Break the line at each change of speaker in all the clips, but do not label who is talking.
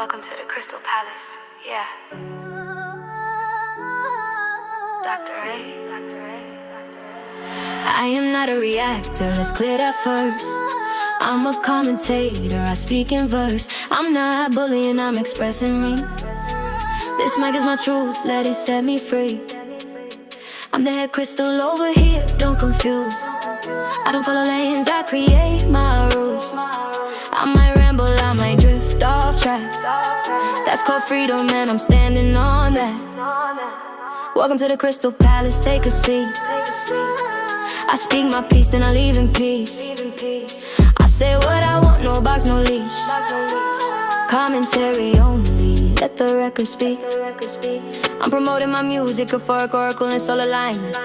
Welcome to the Crystal Palace. Yeah. Dr. A. I am not a reactor, let's clear that first. I'm a commentator, I speak in verse. I'm not bullying, I'm expressing me. This mic is my truth, let it set me free. I'm the head crystal over here, don't confuse. I don't follow lanes, I create my rules. I might ramble, I might drift off track. That's called freedom and I'm standing on that. Welcome to the Crystal Palace, take a seat. I speak my peace, then I leave in peace. I say what I want, no box, no leash. Commentary only, let the record speak. I'm promoting my music, euphoric oracle and soul alignment.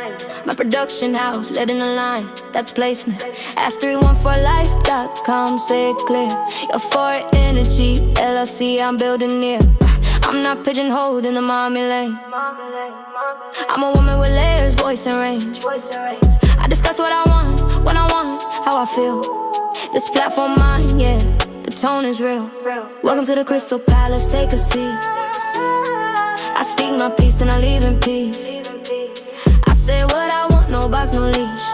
My production house, let in a line, that's placement. Ask 314life.com, say it clear. Euphoric energy, LLC, I'm building near. I'm not pigeonholed in the mommy lane. I'm a woman with layers, voice and range. I discuss what I want, when I want, how I feel. This platform mine, yeah, the tone is real. Welcome to the Crystal Palace, take a seat. I speak my peace, then I leave in peace. I say what I want, no box, no leash.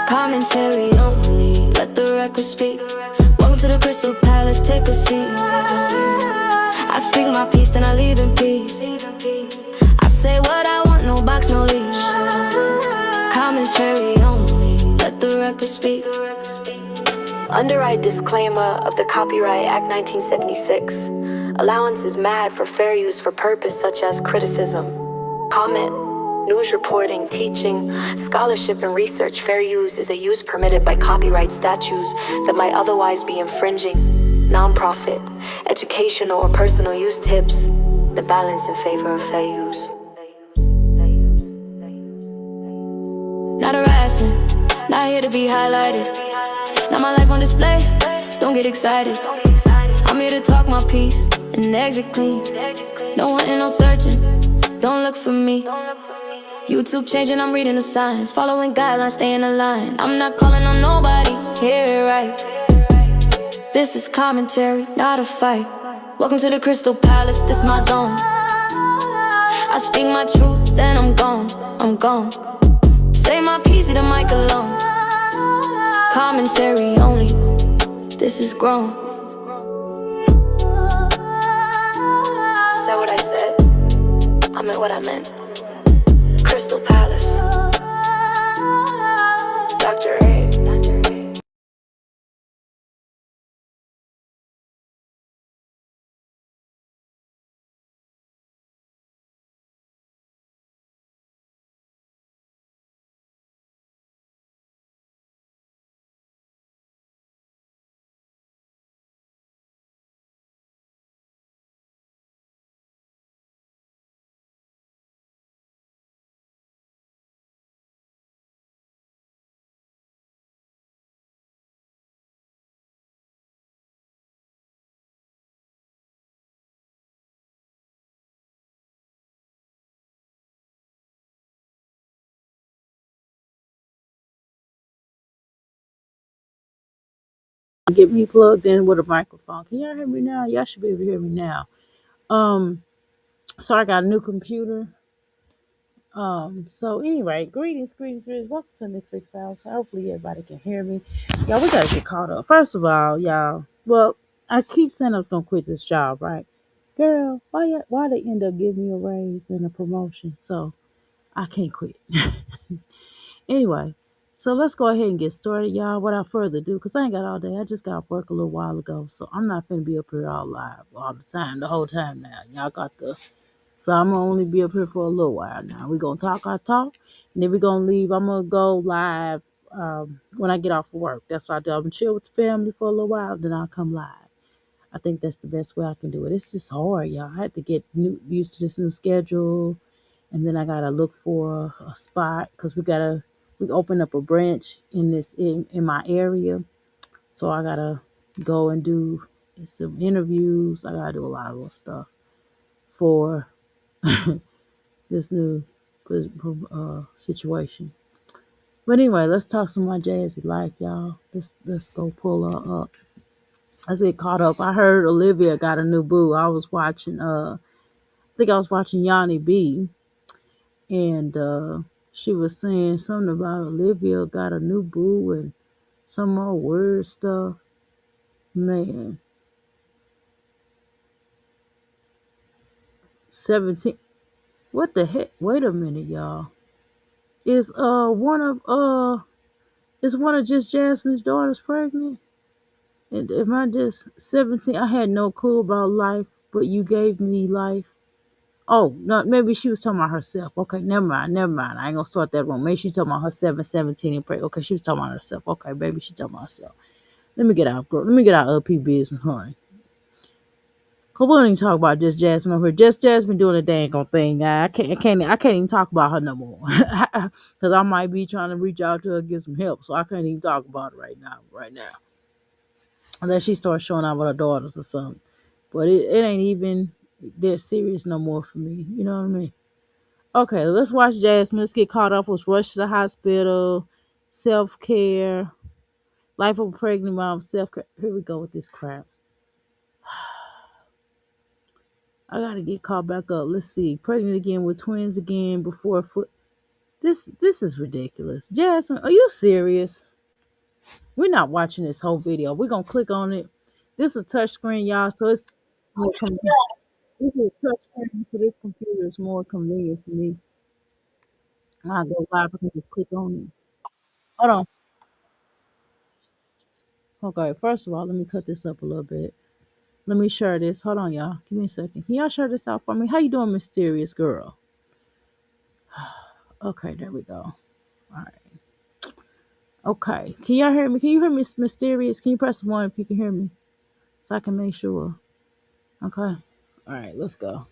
Commentary only, let the record speak. Welcome to the Crystal Palace, take a seat. I speak my peace, then I leave in peace. I say what I want, no box, no leash. Commentary only, let the record speak. Underwrite disclaimer of the Copyright Act 1976. Allowance is mad for fair use for purpose such as criticism, comment, news reporting, teaching, scholarship and research. Fair use is a use permitted by copyright statutes that might otherwise be infringing. Non-profit, educational or personal use tips, the balance in favor of fair use. Not harassing, not here to be highlighted. Not my life on display, don't get excited. I'm here to talk my piece and exit clean. No hunting, no searching, don't look for me. YouTube changing, I'm reading the signs. Following guidelines, staying aligned. I'm not calling on nobody, hear it right. This is commentary, not a fight. Welcome to the Crystal Palace, this my zone. I speak my truth, then I'm gone, I'm gone. Say my piece, leave the mic alone. Commentary only, this is grown. Said what I said, I meant what I meant. Crystal Palace, Dr. A.
Get me plugged in with a microphone. Can y'all hear me now? Y'all should be able to hear me now. Um, so I got a new computer. So anyway, greetings. Welcome to the Netflix Files. Hopefully everybody can hear me. Y'all, we gotta get caught up. First of all, y'all, well, I keep saying I was gonna quit this job, right? Girl, why they end up giving me a raise and a promotion? So I can't quit. Anyway, so let's go ahead and get started, y'all, without further ado, because I ain't got all day. I just got off work a little while ago, so I'm not going to be up here all live all the time, the whole time now. Y'all got this. So I'm going to only be up here for a little while now. We're going to talk our talk, and then we're going to leave. I'm going to go live when I get off of work. That's what I do. I'm going to chill with the family for a little while, then I'll come live. I think that's the best way I can do it. It's just hard, y'all. I had to get used to this new schedule, and then I gotta look for a spot because we open up a branch in my area, so I gotta go and do some interviews. I gotta do a lot of little stuff for this new situation. But anyway, let's talk some more jazzy life, y'all. Let's go pull her up. I said caught up. I heard Olivia got a new boo. I was watching I think I was watching Yanni B, and she was saying something about Olivia got a new boo and some more weird stuff. Man, 17. What the heck? Wait a minute, y'all. Is one of just Jasmine's daughters pregnant? And am I just 17? I had no clue about life, but you gave me life. Oh, no, maybe she was talking about herself. Okay, never mind, never mind. I ain't gonna start that one. Maybe she talking about her 17 and pregnant. Okay, she was talking about herself. Okay, baby, she talking about herself. Let me get out, girl. Let me get out of P business, honey. Cause we don't even talk about just Jasmine over here. Just Jasmine doing a dang on thing. I can't even talk about her no more. Cause I might be trying to reach out to her get some help. So I can't even talk about it right now. Right now, unless she starts showing out with her daughters or something. But it ain't even that serious no more for me. You know what I mean? Okay, let's watch Jasmine. Let's get caught up. Let's rush to the hospital. Self care. Life of a pregnant mom. Self care. Here we go with this crap. I gotta get caught back up. Let's see. Pregnant again with twins again before foot. This is ridiculous. Jasmine, are you serious? We're not watching this whole video. We're gonna click on it. This is a touch screen, y'all. So it's more convenient. This is a touch screen, so this computer is more convenient for me. I go live. I can just click on it. Hold on. Okay, first of all, let me cut this up a little bit. Let me share this. Hold on, y'all. Give me a second. Can y'all share this out for me? How you doing, mysterious girl? Okay, there we go. All right. Okay. Can y'all hear me? Can you hear me, mysterious? Can you press one if you can hear me, so I can make sure? Okay. All right. Let's go.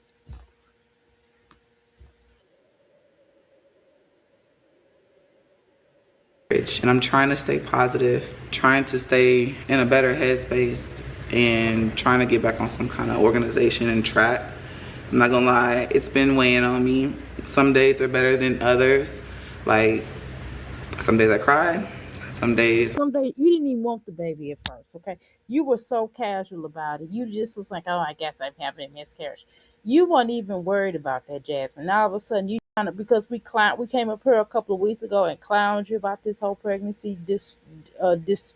And I'm trying to stay positive, trying to stay in a better headspace, and trying to get back on some kind of organization and track. I'm not gonna lie, it's been weighing on me. Some days are better than others. Like, some days I cry, some days.
Someday you didn't even want the baby at first, okay? You were so casual about it. You just was like, "Oh, I guess I'm having a miscarriage." You weren't even worried about that, Jasmine. Now all of a sudden you trying to because we came up here a couple of weeks ago and clowned you about this whole pregnancy, this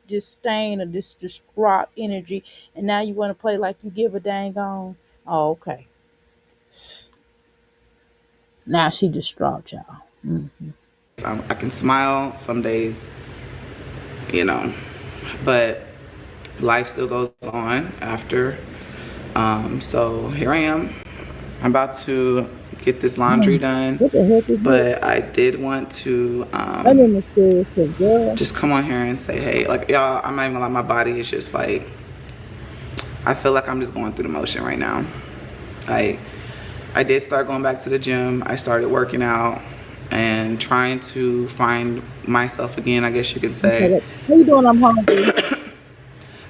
disdain or this distraught energy, and now you want to play like you give a dang on. Oh, okay. Now she distraught, y'all.
I can smile some days, you know, but life still goes on after. So here I am. I'm about to get this laundry done,
What the heck is this?
but I did want to
I'm in the serious girl.
just come on here and say, hey, like, y'all, I'm not even gonna lie, my body is just like, I feel like I'm just going through the motion right now. I did start going back to the gym. I started working out and trying to find myself again, I guess you could say.
How you doing? I'm hungry.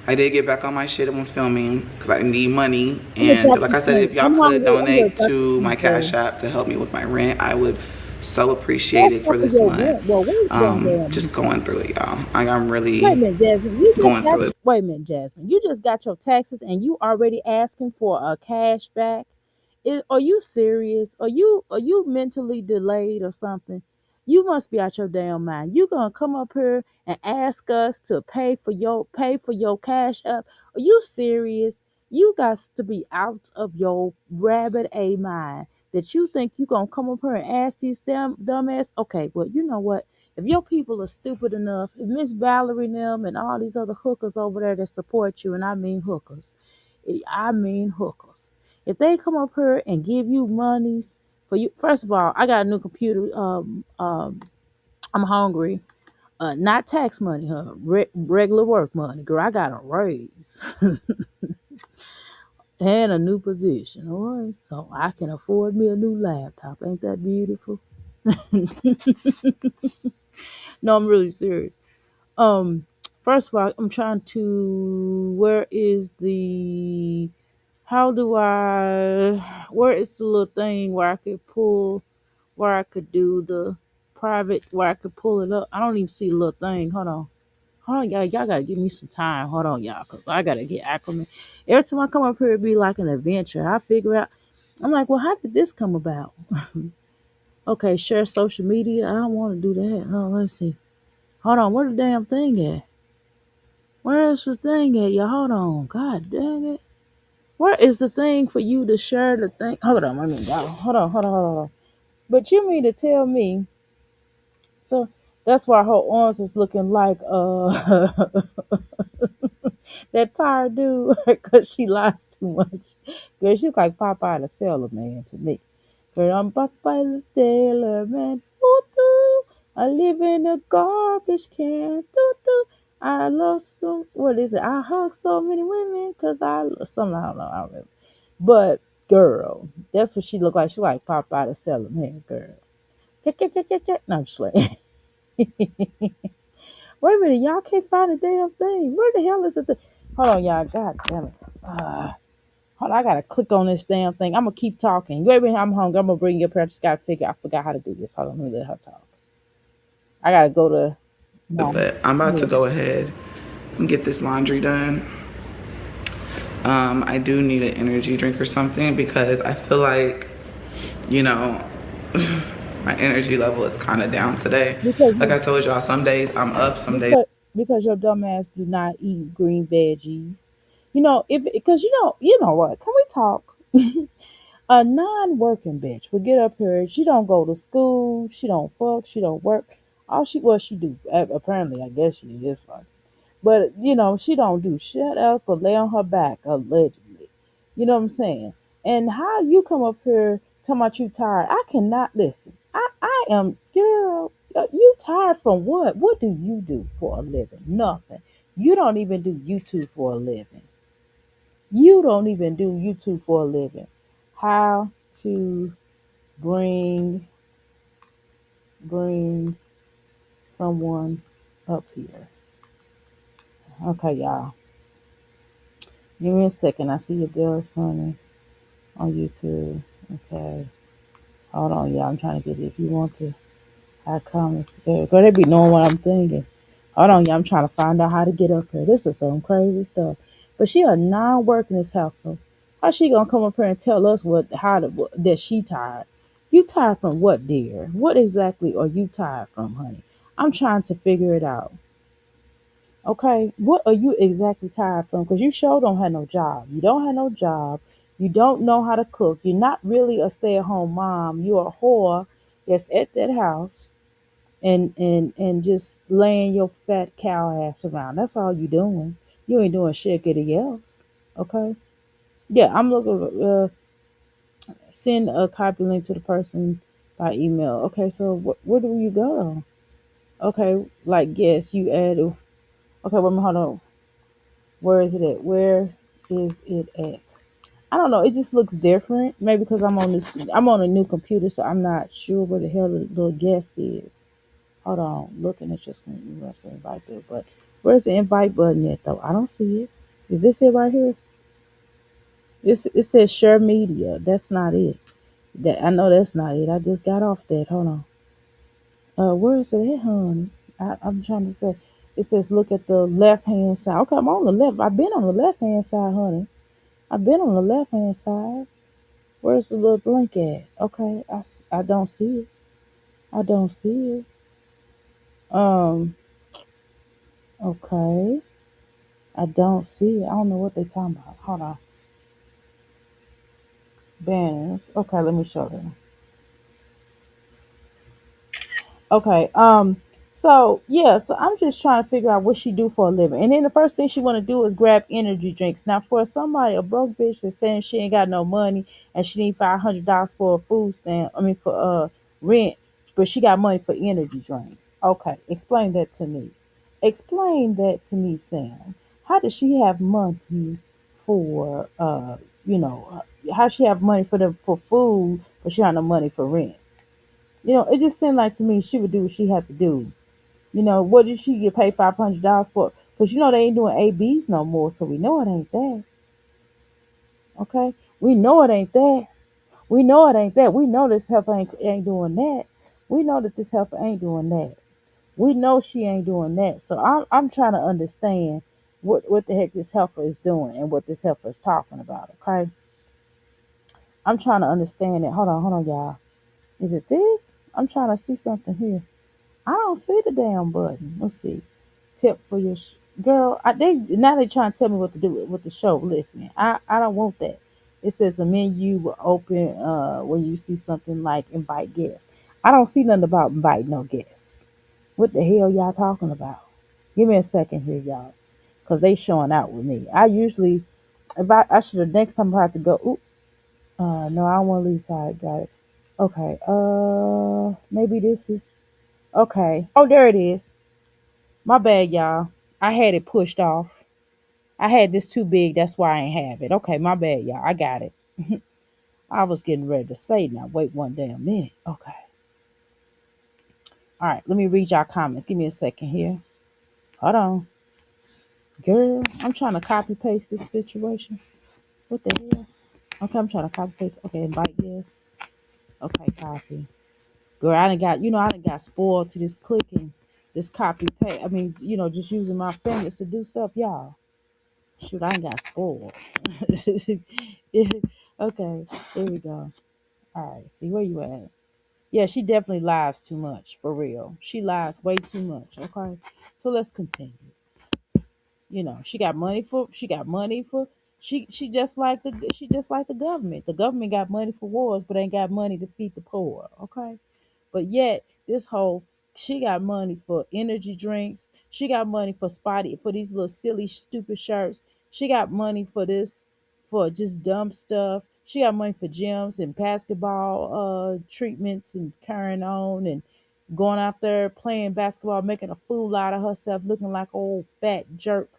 I did get back on my shit when filming because I need money.
I'm gonna
And
talk
like
to
I said,
you.
if y'all
I'm
could
hungry. I'm gonna
donate
talk
to
to
my Cash
you.
App to help me with my rent, I would so appreciate
That's
it
not
for
for
this
your
month.
rent. Well, wait a minute,
Just going through it, y'all. I'm really
wait a minute, Jasmine. You just
going
got
through it.
wait a minute, Jasmine. You just got your taxes and you already asking for a cash back. Are you serious? Are you mentally delayed or something? You must be out your damn mind. You gonna come up here and ask us to pay for your cash up? Are you serious? You got to be out of your rabbit a mind that you think you gonna come up here and ask these damn dumbass. Okay, well you know what? If your people are stupid enough, if Miss Valerie and them and all these other hookers over there that support you, and I mean hookers. If they come up here and give you monies for you, first of all, I got a new computer. I'm hungry. Not tax money, huh? Regular work money, girl. I got a raise and a new position. All right, so I can afford me a new laptop. Ain't that beautiful? No, I'm really serious. Um, First of all, I'm trying to. Where is the? How do I? Where is the little thing where I could pull? Where I could do the private? Where I could pull it up? I don't even see the little thing. Hold on. Hold on, y'all gotta give me some time. Hold on, y'all, cause I gotta get acclimated. Every time I come up here, it be like an adventure. I figure out. I'm like, well, how did this come about? Okay, share social media. I don't want to do that. Oh, let's see. Hold on, where the damn thing at? Where is the thing at, y'all? Hold on. God dang it. Where is the thing for you to share the thing? Hold on, I mean, y'all. Hold on. But you mean to tell me? So that's why her arms is looking like that tired dude because she lies too much. Girl, she's like Popeye the Sailor Man to me. Girl, I'm Popeye the Sailor Man. Ooh, doo. I live in a garbage can. Doo, doo. I love some. What is it? I hug so many women because I love some. I don't know. I don't remember. But girl, that's what she look like. She like Popeye the Sailor Man. Girl. No, I'm just playing. Wait a minute, y'all can't find the damn thing. Where the hell is the thing? Hold on, y'all. God damn it. Hold on, I gotta click on this damn thing. I'm gonna keep talking. Wait a minute, I'm hungry. I'm gonna bring you up here. I just gotta figure. I forgot how to do this. Hold on, let me let her talk. I gotta go to. No.
But I'm about to
Yeah.
go ahead and get this laundry done. I do need an energy drink or something because I feel like, you know, my energy level is kind of down today.
Because
Like
you,
I told y'all, some days I'm up, some days
because your dumb ass do not eat green veggies. You know, if because you know what? Can we talk? A non-working bitch would get up here. She don't go to school. She don't fuck. She don't work. All she what she do apparently, I guess she is fuck. But she don't do shit else but lay on her back allegedly. You know what I'm saying? And how you come up here talking about you tired? I cannot listen. I am girl. You tired from what? What do you do for a living? Nothing. You don't even do YouTube for a living. You don't even do YouTube for a living. How to bring bring someone up here. Okay, y'all. Give me a second. I see your girl's funny on YouTube. Okay. Hold on, y'all. I'm trying to get it. If you want to have comments, girl, they be knowing what I'm thinking. Hold on, y'all. I'm trying to find out how to get up here. This is some crazy stuff. But she a non-working as helper. How she gonna come up here and tell us that she tired? You tired from what, dear? What exactly are you tired from, honey? I'm trying to figure it out. Okay, what are you exactly tired from? Because you sure don't have no job. You don't have no job. You don't know how to cook. You're not really a stay-at-home mom. You're a whore that's at that house and just laying your fat cow ass around. That's all you doing. You ain't doing shit getting else. Okay. Yeah, I'm looking. Send a copy link to the person by email. Okay, so where do you go? Okay, like yes, you add. Okay, wait a minute, hold on. Where is it at? Where is it at? I don't know. It just looks different. Maybe because I'm on a new computer, so I'm not sure where the hell the little guest is. Hold on, looking at your screen, you must invite there, but where's the invite button at though? I don't see it. Is this it right here? It says share media. That's not it. That I know that's not it. I just got off that. Hold on. Where is it at, honey? I'm trying to say. It says look at the left hand side. Okay, I'm on the left. I've been on the left hand side, honey. I've been on the left hand side. Where's the little blank at? Okay, I don't see it. I don't see it. Um, okay. I don't see it. I don't know what they talking about. Hold on. Banners. Okay, let me show them. Okay. So yeah, so I'm just trying to figure out what she do for a living. And then the first thing she wanna do is grab energy drinks. Now for somebody, a broke bitch that's saying she ain't got no money and she need $500 for a food stamp, I mean for rent, but she got money for energy drinks. Okay, explain that to me. Explain that to me, Sam. How does she have money for how she have money for food, but she have no money for rent? It just seemed like to me she would do what she had to do. What did she get paid $500 for? Because they ain't doing ABs no more, so we know it ain't that. Okay, we know it ain't that. We know it ain't that. We know this helper ain't doing that. We know that this helper ain't doing that. We know she ain't doing that. So I'm trying to understand what the heck this helper is doing and what this helper is talking about. Okay, I'm trying to understand it. Hold on, y'all. Is it this? I'm trying to see something here. I don't see the damn button. Let's see. Tip for your girl. They now they trying to tell me what to do with the show. Listen, I don't want that. It says a menu will open when you see something like invite guests. I don't see nothing about invite no guests. What the hell y'all talking about? Give me a second here, y'all, cause they showing out with me. I usually, if I should have next time I have to go. Ooh, no, I don't want to leave side. Got it. Okay. Maybe this is okay. Oh, there it is. My bad, y'all. I had it pushed off. I had this too big. That's why I ain't have it. Okay, my bad, y'all. I got it. I was getting ready to say now. Wait one damn minute. Okay. All right. Let me read y'all comments. Give me a second here. Hold on. Girl, I'm trying to copy paste this situation. What the hell? Okay, I'm trying to copy paste. Okay, invite this. Okay, copy. Girl, I done got spoiled to this clicking, this copy paste. I mean, just using my fingers to do stuff, y'all. Shoot, I ain't got spoiled. Okay, here we go. All right, see where you at. Yeah, she definitely lies too much, for real. She lies way too much. Okay, so let's continue. She just like the government. The government got money for wars, but ain't got money to feed the poor. Okay, but yet this whole she got money for energy drinks. She got money for spotty for these little silly stupid shirts. She got money for this for just dumb stuff. She got money for gyms and basketball treatments and carrying on and going out there playing basketball, making a fool out of herself, looking like old fat jerk,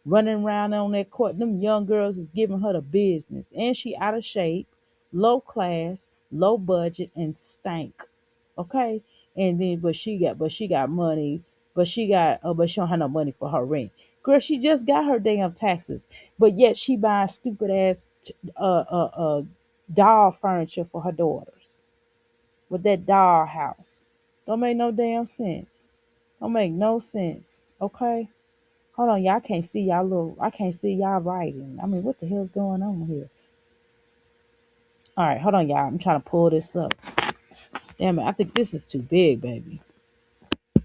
running around on that court. Them young girls is giving her the business, and she out of shape, low class, low budget, and stank. Okay, and then but she got money, but she don't have no money for her rent. Girl, she just got her damn taxes, but yet she buying stupid ass doll furniture for her daughters with that doll house. Don't make no damn sense. Don't make no sense. Okay, hold on, y'all can't see y'all little. I can't see y'all writing. I mean, what the hell's going on here? All right, hold on, y'all. I'm trying to pull this up. Damn it, I think this is too big, baby.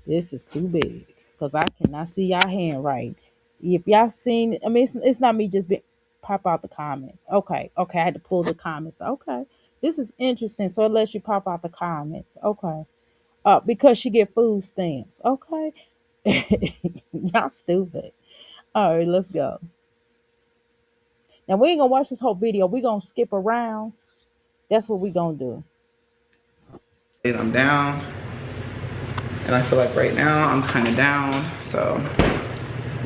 This is too big because I cannot see y'all hand right. If y'all seen it, I mean, it's not me just be pop out the comments. Okay, I had to pull the comments. Okay, this is interesting. So it lets you pop out the comments. Okay, because she get food stamps. Okay, y'all stupid. All right, let's go. Now we ain't gonna watch this whole video. We gonna skip around. That's what we gonna do.
I'm down, and I feel like right now I'm kind of down. So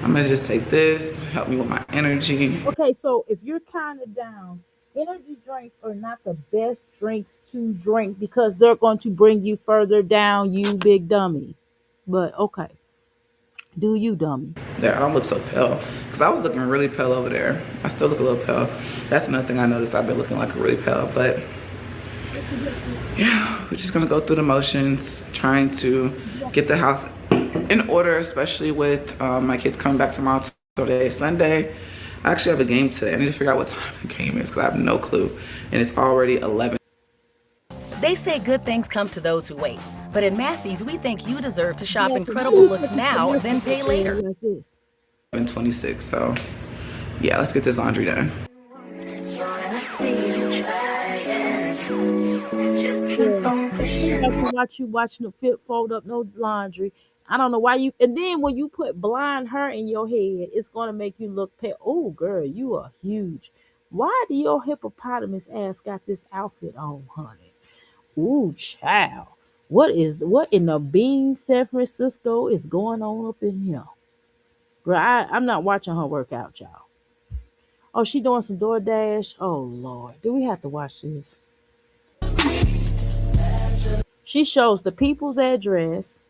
I'm gonna just take this, help me with my energy.
Okay, so if you're kind of down, energy drinks are not the best drinks to drink because they're going to bring you further down, you big dummy. But okay, do you, dummy?
There, I don't look so pale because I was looking really pale over there. I still look a little pale. That's another thing I noticed. I've been looking like a really pale, but yeah, we're just gonna go through the motions, trying to get the house in order, especially with my kids coming back tomorrow. Today is Sunday. I actually have a game today. I need to figure out what time the game is because I have no clue, and it's already 11.
They say good things come to those who wait. But at Massey's, we think you deserve to shop
Yeah, 'cause
incredible
you
looks
take the
now, then
commercials
pay
up there
later.
like this.
26. So yeah, let's get this laundry done.
Yeah. I don't like to watch you watching the fit fold up no laundry. I don't know why you. And then when you put blonde hair in your head, it's gonna make you look pale. Oh, girl, you are huge. Why do your hippopotamus ass got this outfit on, honey? Ooh, child. What in the bean San Francisco is going on up in here? Girl, I'm not watching her work out, y'all. Oh, she doing some DoorDash. Oh Lord, do we have to watch this? She shows the people's address.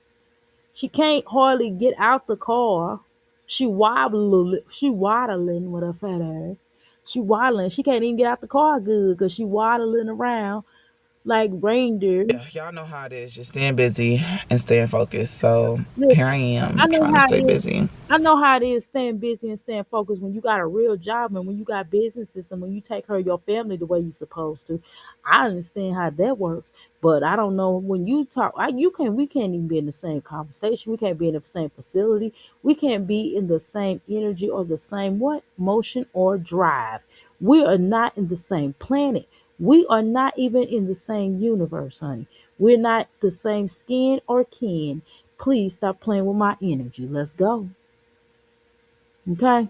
She can't hardly get out the car. She waddling with her fat ass. She waddling. She can't even get out the car good because she waddling around. like reindeer.
Yeah, y'all know how it is. Just staying busy and staying focused. So here I
Listen, I
am
know
trying to
how it
stay
is.
busy.
I know how it is staying busy and staying focused when you got a real job and when you got businesses and when you take care of your family the way you're supposed to. I understand how that works, but I don't know when you talk. We can't even be in the same conversation. We can't be in the same facility. We can't be in the same energy or the same what motion or drive. We are not in the same planet. We are not even in the same universe, honey. We're not the same skin or kin. Please stop playing with my energy. Let's go. Okay.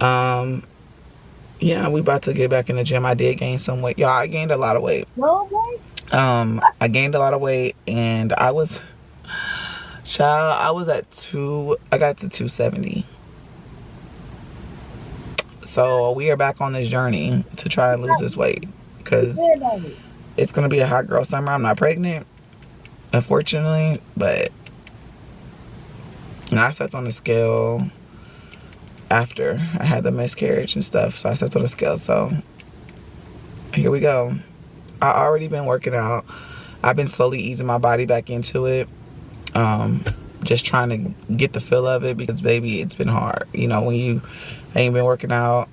Um, yeah, we about to get back in the gym. I did gain some weight. Y'all, I gained a lot of weight.
No way.
I gained a lot of weight and I was at I got to 270. So we are back on this journey to try and lose this weight because
Depend on it.
it's gonna be a hot girl summer. I'm not pregnant, unfortunately, but I stepped on the scale after I had the miscarriage and stuff. So I stepped on the scale. So here we go. I already been working out. I've been slowly easing my body back into it. Um, just trying to get the feel of it because baby, it's been hard. You know, when you ain't been working out.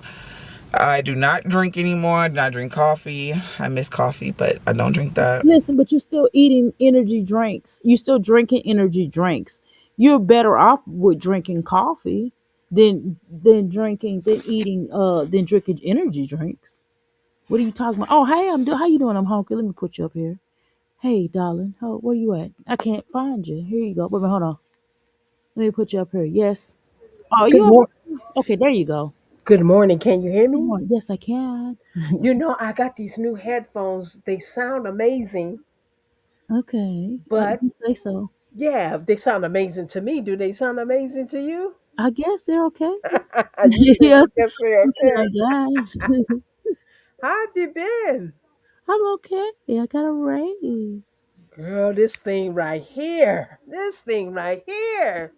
I do not drink anymore. I do not drink coffee. I miss coffee, but I don't drink that.
Listen, but you're still eating energy drinks. You're still drinking energy drinks. You're better off with drinking coffee than drinking energy drinks. What are you talking about? Oh, hey, how you doing? I'm hungry. Let me put you up here. Hey, darling. Where you at? I can't find you. Here you go. Wait a minute, hold on. Let me put you up here. Yes. Oh,
Good
you up?
morning.
Okay, there you go.
Good morning. Can you hear
Come
me?
on. Yes, I can.
I got these new headphones. They sound amazing,
Okay.
but
You say so.
yeah, they sound amazing to me. Do they sound amazing to you?
I guess they're okay.
You said
Yeah.
you guess they're
I said I
okay.
guess.
How have you been?
I'm okay. I got a raise.
Girl, this thing right here. This thing right here.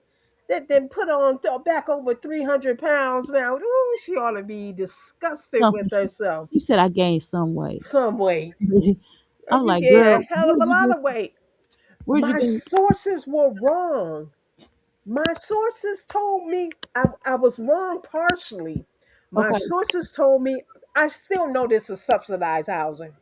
That then put on back over 300 pounds now. Ooh, she ought to be disgusted
Something.
with herself.
She said I gained some weight.
Some weight. Girl,
I'm
you
like,
gained a
girl,
hell of a lot of weight.
where'd you
My
go?
sources were wrong. My sources told me I was wrong partially. My
Okay.
sources told me I still know this is subsidized housing.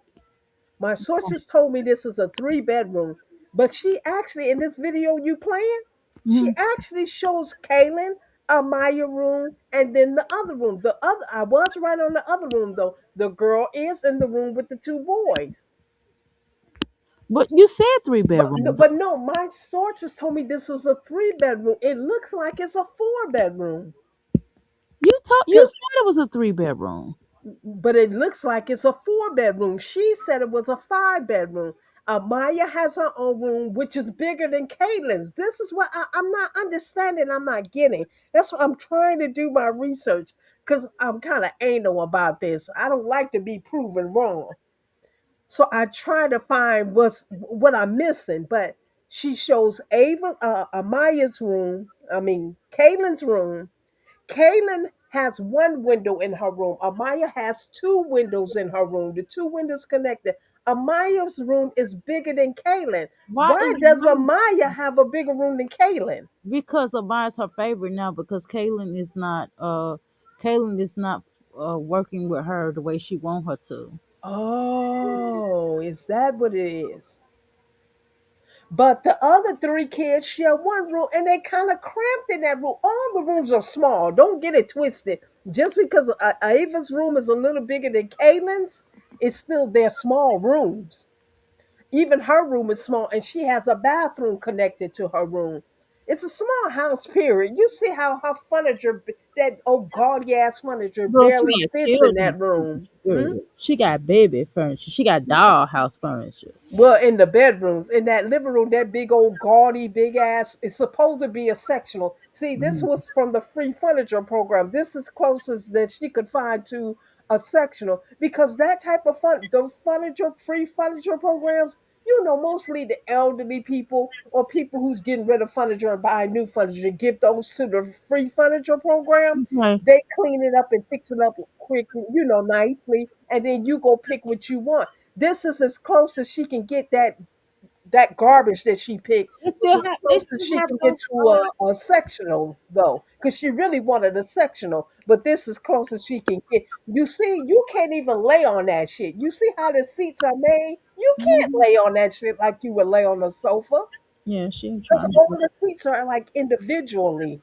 My sources told me this is a three-bedroom, but she actually in this video you playing, she
Hmm.
actually shows Kaylin a Maya room and then the other room. The other I was right on the other room though. The girl is in the room with the two boys.
But you said three
But
bedroom.
but no, my sources told me this was a three-bedroom. It looks like it's a four-bedroom.
You said it was a three bedroom.
But it looks like it's a four-bedroom. She said it was a five-bedroom. Maya has her own room, which is bigger than Caitlin's. This is what I'm not understanding. I'm not getting. That's what I'm trying to do my research because I'm kind of anal about this. I don't like to be proven wrong. So I try to find what I'm missing. But she shows Amaya's room. I mean, Caitlin's room. Kaylin has one window in her room. Amaya has two windows in her room. The two windows connected. Amaya's room is bigger than Kaylin.
Why
Why
is
does
mine?
Amaya have a bigger room than Kaylin?
Because of mine's her favorite now because Kaylin is not working with her the way she want her to.
Oh, is that what it is? But the other three kids share one room and they kind of cramped in that room. All the rooms are small. Don't get it twisted. Just because Ava's room is a little bigger than Kaylin's, it's still their small rooms. Even her room is small and she has a bathroom connected to her room. It's a small house, period. You see how her furniture, that old gaudy ass furniture,
Girl,
barely
she got
fits in
children
that room.
furniture.
Hmm?
Girl, she got baby furniture. She got dollhouse furniture.
Well, in the bedrooms, in that living room, that big old gaudy, big ass, it's supposed to be a sectional. See, this
Mhm.
was from the free furniture program. This is closest that she could find to a sectional because that type of the furniture, free furniture programs, mostly the elderly people or people who's getting rid of furniture and buying new furniture, give those to the free furniture program.
Okay.
They clean it up and fix it up quickly, nicely, and then you go pick what you want. This is as close as she can get that garbage that she picked. This is
They
close as
still
she
have
can get
those.
to a sectional though, because she really wanted a sectional. But this is close as she can get. You see, you can't even lay on that shit. You see how the seats are made? You can't
Mhm.
lay on that shit like you would lay on a sofa.
Yeah, she ain't
Because
trying
all
to.
the seats are like individually.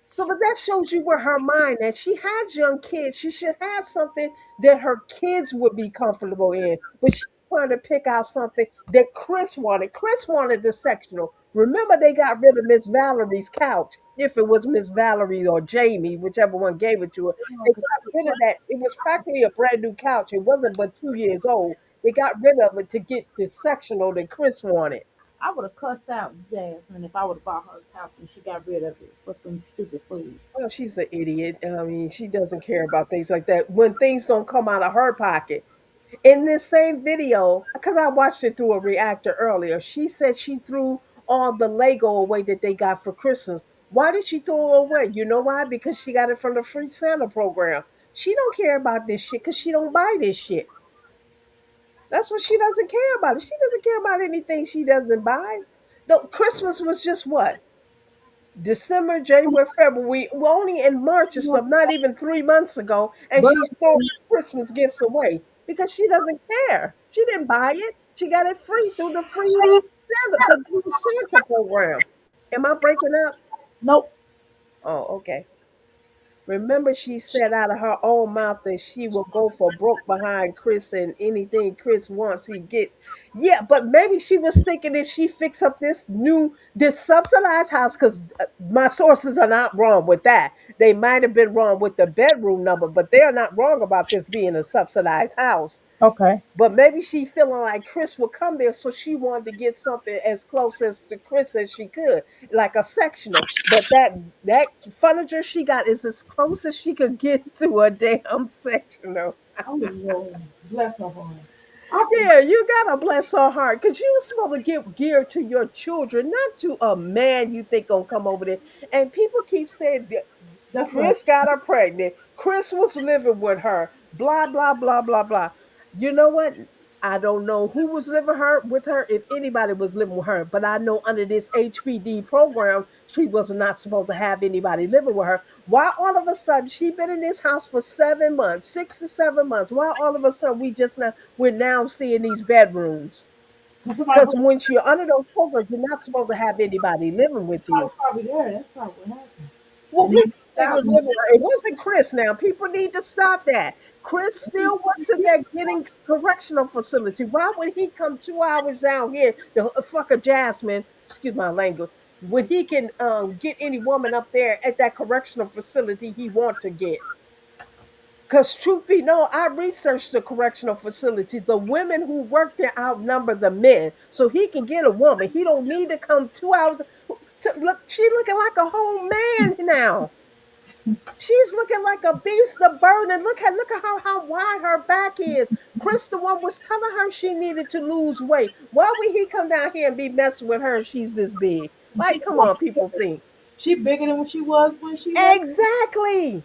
So, but that shows you where her mind is. She had young kids. She should have something that her kids would be comfortable in. But she's trying to pick out something that Chris wanted. Chris wanted the sectional. Remember, they got rid of Miss Valerie's couch. If it was Miss Valerie or Jamie, whichever one gave it to her, they got rid of that. It was practically a brand new couch. It wasn't but 2 years old. They got rid of it to get the sectional that Chris wanted.
I would have cussed out Jasmine if I would have bought her a couch and she got rid of it for some stupid food.
Well, she's an idiot. I mean, she doesn't care about things like that. When things don't come out of her pocket. In this same video, because I watched it through a reactor earlier, she said she threw all the Lego away that they got for Christmas. Why did she throw it away? You know why? Because she got it from the free Santa program. She don't care about this shit because she don't buy this shit. That's what she doesn't care about. She doesn't care about anything she doesn't buy. The Christmas was just what? December, January, February. We're only in March or something, not even 3 months ago, and
But
she's throwing Christmas gifts away because she doesn't care. She didn't buy it. She got it free through the free Santa, the new Santa program. Am I breaking up?
nope.
Oh, okay. Remember, she said out of her own mouth that she will go for broke behind Chris and anything Chris wants, he get. Yeah, but maybe she was thinking if she fix up this subsidized house, because my sources are not wrong with that. They might have been wrong with the bedroom number, but they're not wrong about this being a subsidized house.
Okay.
But maybe she feeling like Chris would come there, so she wanted to get something as close as to Chris as she could, like a sectional. But that furniture she got is as close as she could get to a damn sectional.
Oh Lord, bless her heart. I would.
Yeah, you gotta bless her heart because you're supposed to give gear to your children, not to a man you think gonna come over there. And people keep saying that
That's what.
Chris got her pregnant. Chris was living with her. Blah blah blah blah blah. You know what? I don't know who was living her with her, if anybody was living with her, but I know under this HPD program, she was not supposed to have anybody living with her. Why all of a sudden she been in this house for 7 months, 6 to 7 months? Why all of a sudden we're now seeing these bedrooms?
Cause somebody
Because once you're under those programs, you're not supposed to have anybody living with you.
was probably there. That's probably what happened.
Well,
And
who
he
they
out.
was living with? It wasn't Chris now. People need to stop that. Chris still works at that getting correctional facility. Why would he come 2 hours down here to fuck a Jasmine? Excuse my language. When he can get any woman up there at that correctional facility he want to get. Because truth be known, I researched the correctional facility. The women who work there outnumber the men. So he can get a woman. He don't need to come 2 hours to look. She looking like a whole man now. She's looking like a beast of burden. Look at her how wide her back is. Chris the one was telling her she needed to lose weight. Why would he come down here and be messing with her? She's this big. Like, come on, people think.
She bigger than what she was when she left.
Exactly.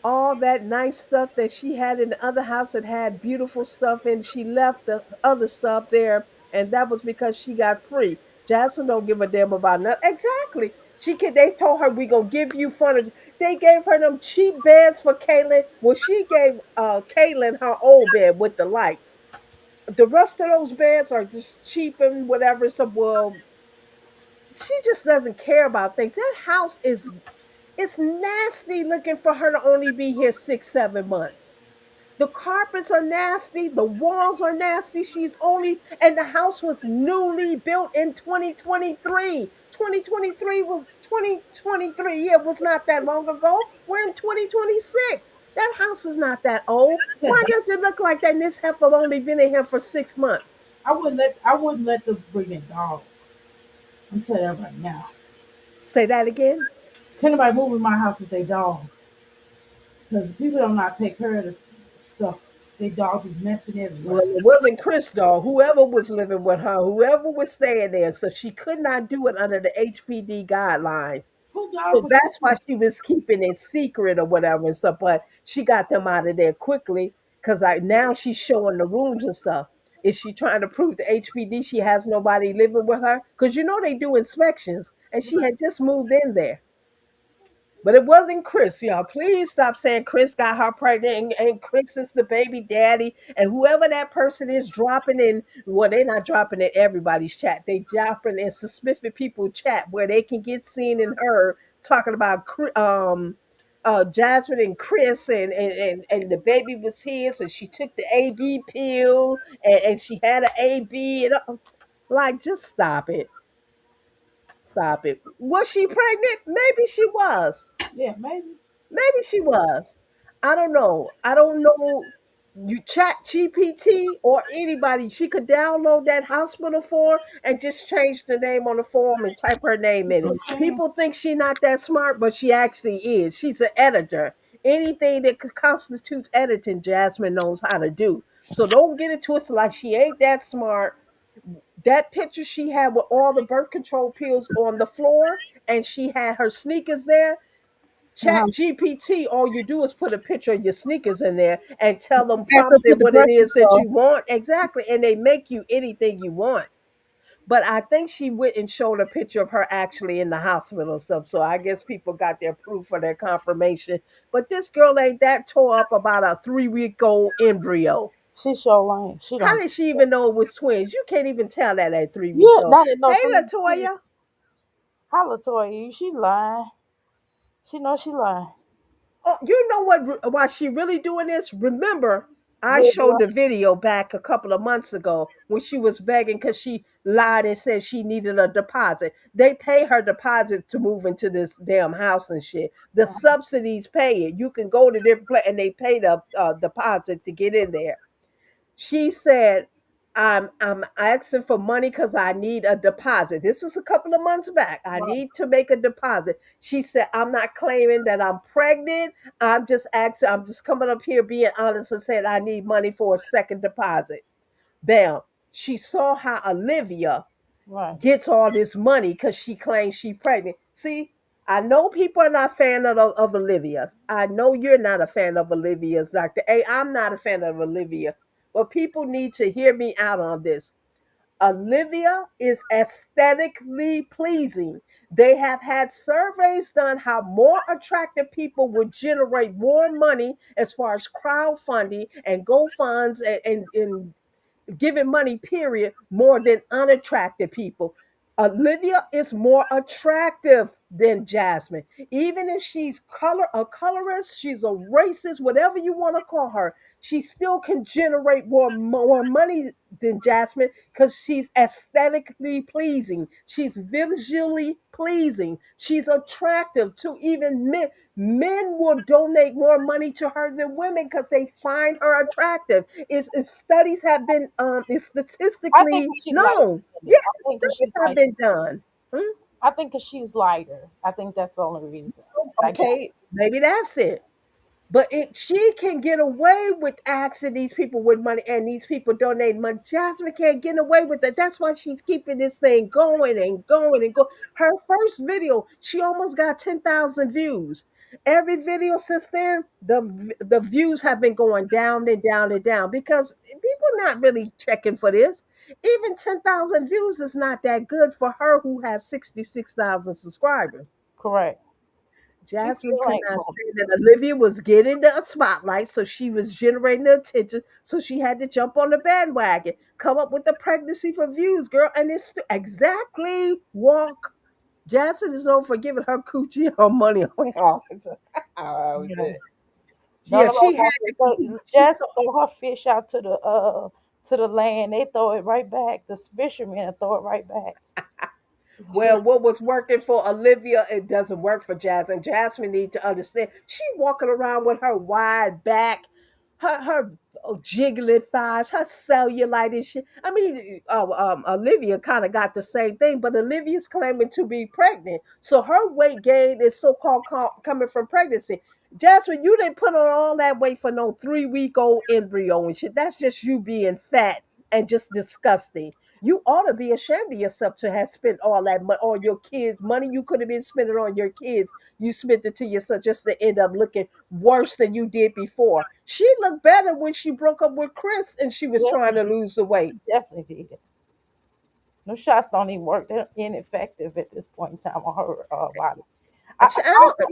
All that nice stuff that she had in the other house that had beautiful stuff and she left the other stuff there, and that was because she got free. Jasmine don't give a damn about nothing. Exactly. They told her we gonna give you furniture. They gave her them cheap beds for Kaylin. Well, she gave Kaylin her old bed with the lights. The rest of those beds are just cheap and whatever. So well, she just doesn't care about things. That house is it's nasty looking for her to only be here 6, 7 months. The carpets are nasty. The walls are nasty. And the house was newly built in 2023. 2023 was 2023. Yeah, it was not that long ago. We're in 2026. That house is not that old. Why does it look like that? And this heifer only been in here for 6 months.
I wouldn't let them bring a dog. I'm telling you right now.
Say that again.
Can nobody move in my house with their dog? Because people don't not take care of the stuff. Their dog is messing
Well,
everywhere.
it wasn't Crystal. Whoever was living with her, whoever was staying there, so she could not do it under the HPD guidelines.
Who dog
So
was
that's why she was keeping it secret or whatever and stuff. But she got them out of there quickly Because I now she's showing the rooms and stuff. Is she trying to prove to HPD she has nobody living with her? Because you know they do inspections, and she had just moved in there. But it wasn't Chris, y'all. Please stop saying Chris got her pregnant and Chris is the baby daddy. And whoever that person is dropping in, well, they're not dropping in everybody's chat. They dropping in suspicious people chat where they can get seen and heard talking about Jasmine and Chris and the baby was his and she took the AB pill and she had an AB and like just stop it. Stop it. Was she pregnant? Maybe she was.
Yeah, maybe.
Maybe she was. I don't know. I don't know. You chat GPT or anybody, she could download that hospital form and just change the name on the form and type her name in it.
Okay.
People think she not that smart, but she actually is. She's an editor. Anything that constitutes editing, Jasmine knows how to do. So don't get it twisted like she ain't that smart. That picture she had with all the birth control pills on the floor and she had her sneakers there. Chat
Uh-huh.
GPT, all you do is put a picture of your sneakers in there and tell them
That's what put
prompted
the
what it
birth
is that
control.
you want. Exactly. And they make you anything you want. But I think she went and showed a picture of her actually in the hospital and stuff. So I guess people got their proof for their confirmation. But this girl ain't that tore up about a 3 week old embryo.
She sure lying. She
How
don't.
did she even know it was twins? You can't even tell that at 3 weeks
Yeah,
old.
not in no
Hey,
3 weeks.
Latoya.
Holla to you. She lying. She know she lying.
Oh, you know what? Why she really doing this? Remember, I
Live
showed
life.
the video back a couple of months ago when she was begging because she lied and said she needed a deposit. They pay her deposit to move into this damn house and shit. The subsidies pay it. You can go to different place and they pay the deposit to get in there. She said, I'm asking for money because I need a deposit. This was a couple of months back. I
Right.
need to make a deposit. She said, I'm not claiming that I'm pregnant. I'm just asking, I'm just coming up here being honest and saying I need money for a second deposit. Bam. She saw how Olivia
Right.
gets all this money because she claims she's pregnant. See, I know people are not fan of Olivia's. I know you're not a fan of Olivia's, Dr. A. I'm not a fan of Olivia, but people need to hear me out on this. Olivia is aesthetically pleasing. They have had surveys done how more attractive people would generate more money as far as crowdfunding and GoFunds and giving money, period, more than unattractive people. Olivia is more attractive than Jasmine. Even if she's a colorist, she's a racist, whatever you want to call her, she still can generate more money than Jasmine because she's aesthetically pleasing. She's visually pleasing. She's attractive to even men. Men will donate more money to her than women because they find her attractive. It's studies have been it's
I think
statistically
'cause she's light
known.
skinned.
Yes,
I think 'cause
studies
she's
have
light.
been done. Hmm?
I think 'cause she's lighter. I think that's the only reason. I guess.
Okay, maybe that's it. But she can get away with asking these people with money and these people donating money. Jasmine can't get away with it. That's why she's keeping this thing going and going and going. Her first video, she almost got 10,000 views. Every video since then, the views have been going down and down and down because people not really checking for this. Even 10,000 views is not that good for her who has 66,000 subscribers.
Correct. She
Jasmine
still
could
ain't
not
broke.
say that Olivia was getting the spotlight, so she was generating the attention. So she had to jump on the bandwagon, come up with the pregnancy for views, girl. And it's exactly walk. Jasmine is known for giving her coochie her money away all the time. Oh, was
Yeah.
it?
None
Yeah,
of
she
those
had
motherfuckers
the she
Jasmine
saw
throw her fish out to the land. They throw it right back. The fishermen throw it right back.
well, what was working for Olivia, it doesn't work for Jasmine. Jasmine need to understand. She walking around with her wide back, her jiggly thighs, her cellulite and shit. I mean, Olivia kind of got the same thing, but Olivia's claiming to be pregnant, so her weight gain is so-called coming from pregnancy. Jasmine, you didn't put on all that weight for no 3 week old embryo and shit. That's just you being fat and just disgusting. You ought to be ashamed of yourself to have spent all that money on your kids. Money you could have been spending on your kids. You spent it to yourself just to end up looking worse than you did before. She looked better when she broke up with Chris and she was
Yes,
trying
he
to lose the weight.
definitely did. No shots don't even work. They're ineffective at this point in time on her body. I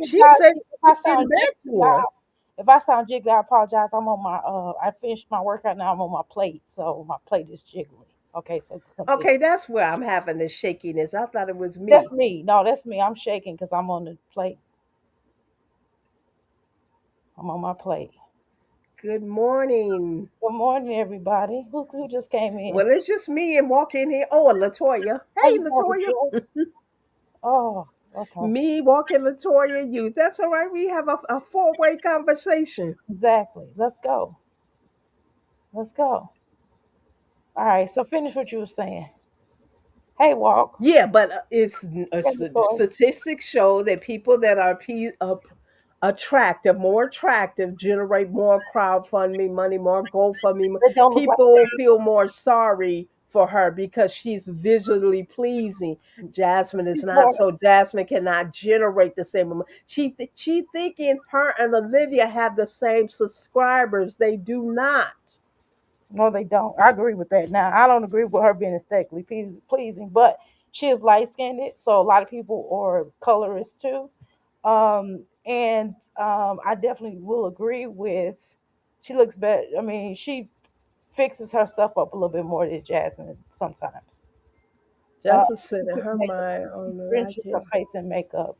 She
apologize
said
if
she
I
was getting
sound
back
jiggly,
to her.
y'all. If I sound jiggly, I apologize. I'm on my I finished my workout now. I'm on my plate, so my plate is jiggly. Okay, so continue.
Okay, that's where I'm having the shakiness. I thought it was
That's
me.
me. No, that's me. I'm shaking because I'm on the plate. I'm on my plate.
Good morning.
Good morning, everybody. Who just came in?
Well, it's just me and walk in here. Oh, and Latoya.
How
Hey,
you doing,
Latoya.
Joy? Oh, okay.
Me walking Latoya, you. That's all right. We have a four-way conversation.
Exactly. Let's go. Let's go. All right. So finish what you were saying. Hey, walk.
Yeah, but
Hey, Latoya.
statistics show that people that are attractive, more attractive, generate more crowdfunding money, more GoFundMe.
They don't look like
People feel more sorry for her because she's visually pleasing. Jasmine is
she's
not,
more.
so Jasmine cannot generate the same amount. She thinking her and Olivia have the same subscribers. They do not.
No, they don't. I agree with that. Now, I don't agree with her being aesthetically pleasing, but she is light skinned, so a lot of people are colorists too. And I definitely will agree with. She looks better. I mean, she fixes herself up a little bit more than Jasmine sometimes.
Jasmine said
She
in
puts
her
makeup.
mind,
She
oh no, I
finishes her
can't.
face in makeup.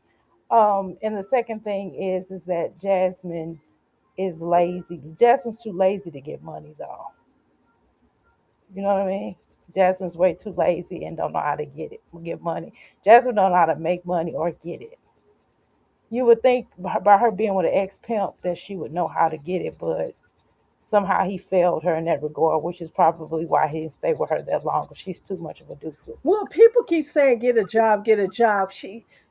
And the second thing is that Jasmine is lazy. Jasmine's too lazy to get money though. You know what I mean? Jasmine's way too lazy and don't know how to get money. Jasmine don't know how to make money or get it. You would think by her being with an ex pimp that she would know how to get it, but somehow he failed her in that regard, which is probably why he didn't stay with her that long. Because she's too much of a doofus.
Well, people keep saying get a job, get a job.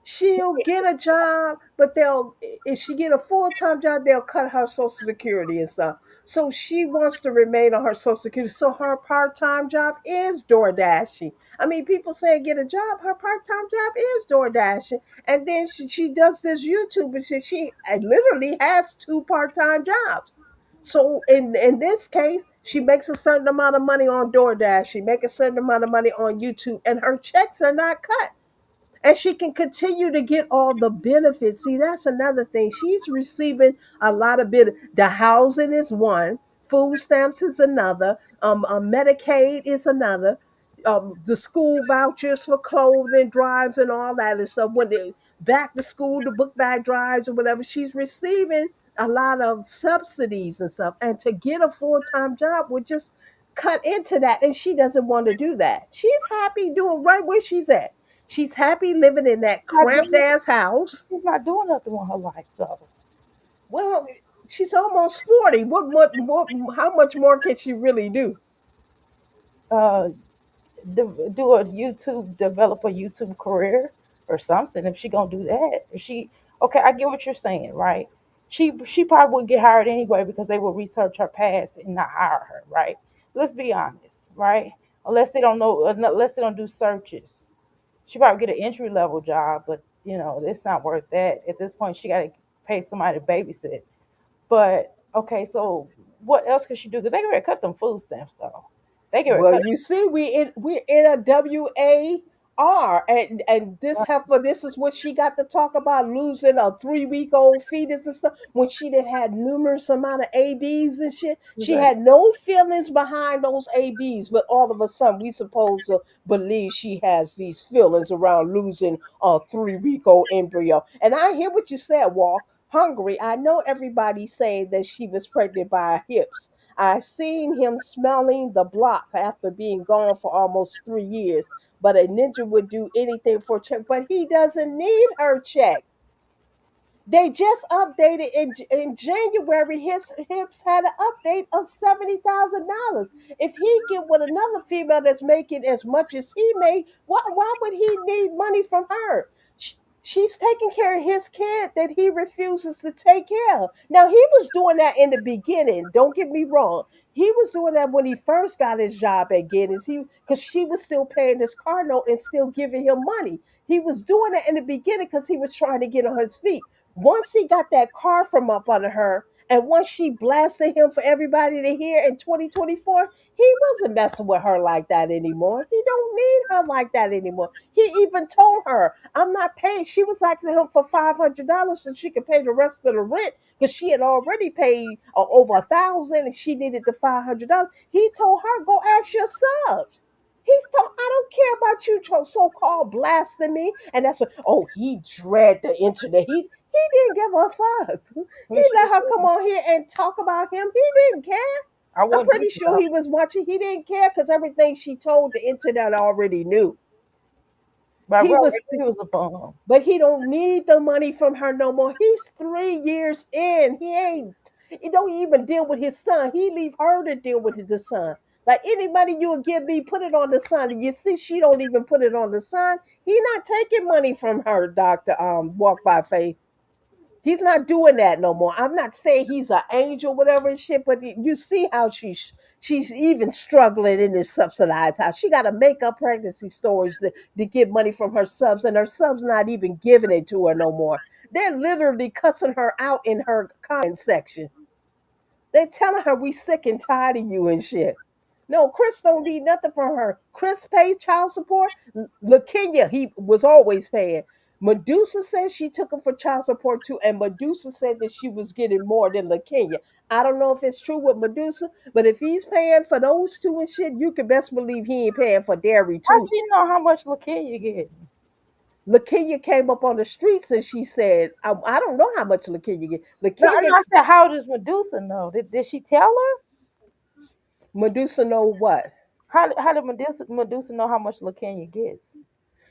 She'll get a job, but they'll if she get a full-time job, they'll cut her social security and stuff. So she wants to remain on her social security. So her part-time job is door dashing. I mean, people say get a job. Her part-time job is door dashing, and then she does this YouTube, and she literally has two part-time jobs. So in this case, she makes a certain amount of money on DoorDash. She make a certain amount of money on YouTube, and her checks are not cut, and she can continue to get all the benefits. See, that's another thing. She's receiving a lot of The housing is one, food stamps is another, Medicaid is another, the school vouchers for clothing drives and all that and stuff. When they back to school, the book bag drives or whatever, she's receiving a lot of subsidies and stuff. And to get a full time job would just cut into that, and she doesn't want to do that. She's happy doing right where she's at. She's happy living in that
Not
cramped
doing,
ass house.
she's not doing nothing with her life though.
Well, she's almost 40. How much more can she really do?
Uh, do a YouTube, develop a YouTube career or something. If she gonna do that, if she okay, I get what you're saying, right? She probably wouldn't get hired anyway because they will research her past and not hire her, right? Let's be honest, right? Unless they don't do searches, she probably get an entry level job, but it's not worth that. At this point, she got to pay somebody to babysit. But okay, so what else could she do? Because they get ready to cut them food stamps though. They get ready to
Well,
cut.
you see, we're in a WAR, and this heifer, this is what she got to talk about, losing a 3 week old fetus and stuff when she did had numerous amount of ABs and shit. She
Exactly.
had no feelings behind those ABs, but all of a sudden we supposed to believe she has these feelings around losing a 3 week old embryo. And I hear what you said, Walk. Hungry. I know everybody's saying that she was pregnant by her hips. I seen him smelling the block after being gone for almost 3 years. But a ninja would do anything for a check, but he doesn't need her check. They just updated in January. His hips had an update of $70,000. If he get with another female that's making as much as he made, why would he need money from her? She's taking care of his kid that he refuses to take care of. Now he was doing that in the beginning. Don't get me wrong. He was doing that when he first got his job at Guinness. He because she was still paying his car note and still giving him money. He was doing it in the beginning because he was trying to get on his feet. Once he got that car from up under her, and once she blasted him for everybody to hear in 2024, he wasn't messing with her like that anymore. He don't need her like that anymore. He even told her, "I'm not paying." She was asking him for $500 so she could pay the rest of the rent because she had already paid over 1,000 and she needed the $500. He told her, "Go ask your subs." He's told, "I don't care about you so-called blasting me." And that's what, oh, he dread the internet. He didn't give a fuck. He
He sure
let her come
did.
on here and talk about him. He didn't care.
I
I'm
wouldn't
pretty
either
sure he
though.
was watching. He didn't care because everything she told the internet already knew.
But
He
really,
was
he was a bum.
but he don't need the money from her no more. He's 3 years in. He don't even deal with his son. He leave her to deal with the son. Like any money you would give me, put it on the son. And you see, she don't even put it on the son. He not taking money from her, Doctor Walk by Faith. He's not doing that no more. I'm not saying he's an angel, whatever and shit, but you see how she's even struggling in this subsidized house. She got to make up pregnancy stories to get money from her subs, and her subs not even giving it to her no more. They're literally cussing her out in her comment section. They're telling her we sick and tired of you and shit. No, Chris don't need nothing from her. Chris paid child support. LaKenya, he was always paying. Medusa said she took him for child support too, and Medusa said that she was getting more than LaKenya. I don't know if it's true with Medusa, but if he's paying for those two and shit, you can best believe he ain't paying for dairy
How
too.
she know how much LaKenya get?
LaKenya came up on the streets and she said, I don't know how much LaKenya get.
No,
LaKenya,
I said, how does Medusa know? Did she tell her?
Medusa know what?
How did Medusa know how much LaKenya gets?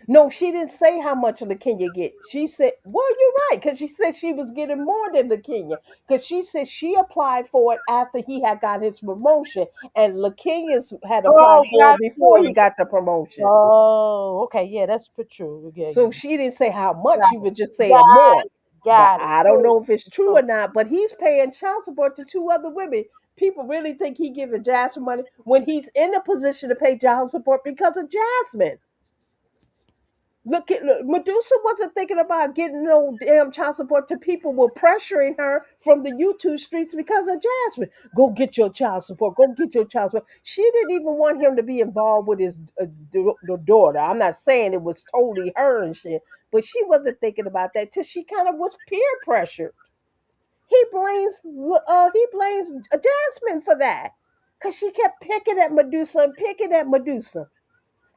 No, she didn't say how much of the Kenya get. She said, "Well, you're right," because she said she was getting more than the Kenya. Because she said she applied for it after he had got his promotion, and LaKenya's had
Oh,
applied for
got
it before he
you.
got the promotion.
Oh, okay, yeah, that's true. Yeah,
So she didn't say how much; she
got
was just
it.
saying more. But
Got it.
I don't know
Cool.
if it's true or
cool.
not. But he's paying child support to two other women. People really think he giving Jasmine money when he's in a position to pay child support because of Jasmine. Look, Medusa wasn't thinking about getting no damn child support to people were pressuring her from the YouTube streets because of Jasmine. Go get your child support. Go get your child support. She didn't even want him to be involved with his the daughter. I'm not saying it was totally her and shit, but she wasn't thinking about that till she kind of was peer pressured. He blames Jasmine for that because she kept picking at Medusa and picking at Medusa.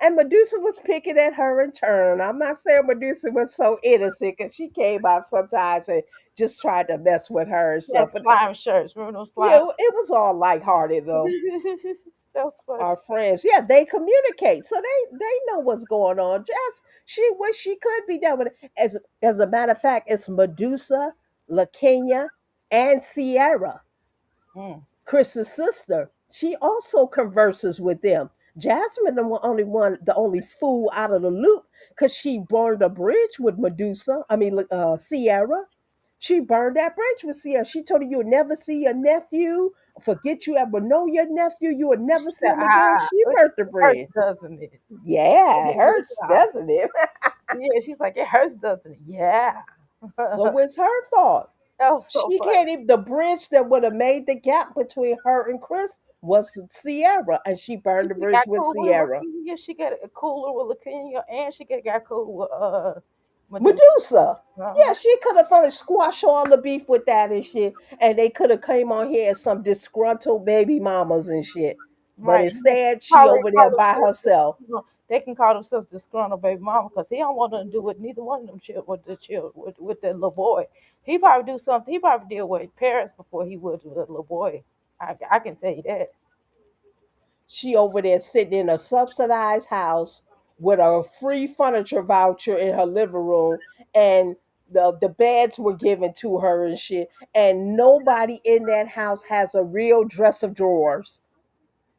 And Medusa was picking at her in turn. I'm not saying Medusa was so innocent because she came out sometimes and just tried to mess with her and
Yeah,
stuff. But
slime shirts. Remember those slime?
yeah, it was all lighthearted though.
That was funny.
Our friends, yeah, they communicate, so they know what's going on. Just she wish she could be done with it. As a matter of fact, it's Medusa, LaKenya, and Sierra.
Mm.
Chris's sister, she also converses with them. Jasmine, the only fool out of the loop, because she burned a bridge with Medusa. I mean, Sierra. She burned that bridge with Sierra. She told her you would never see your nephew, forget you ever know your nephew, you would never see him again. She burnt the
It hurts,
bridge.
doesn't it?
Yeah, it
It hurts,
hurts, doesn't it?
yeah, she's like, it hurts, doesn't it? Yeah.
So
That
it's her fault.
was so
She
funny.
can't even, the bridge that would have made the gap between her and Chris was Sierra, and she burned the
She
bridge
got
with
cool with
Sierra.
Lakeisha. She got a cooler with Lakeisha, and she got cool with Medusa.
Medusa.
Uh-huh.
Yeah, she could have probably squashed all the beef with that and shit, and they could have came on here as some disgruntled baby mamas and shit. But
Right. Yeah.
instead, she over there by herself.
They can call themselves disgruntled baby mama because he don't want nothing to do with neither one of them children with the child with the little boy. He probably do something. He probably deal with parents before he would with the little boy. I can tell you that.
She over there sitting in a subsidized house with a free furniture voucher in her living room, and the beds were given to her and shit. And nobody in that house has a real dresser of drawers.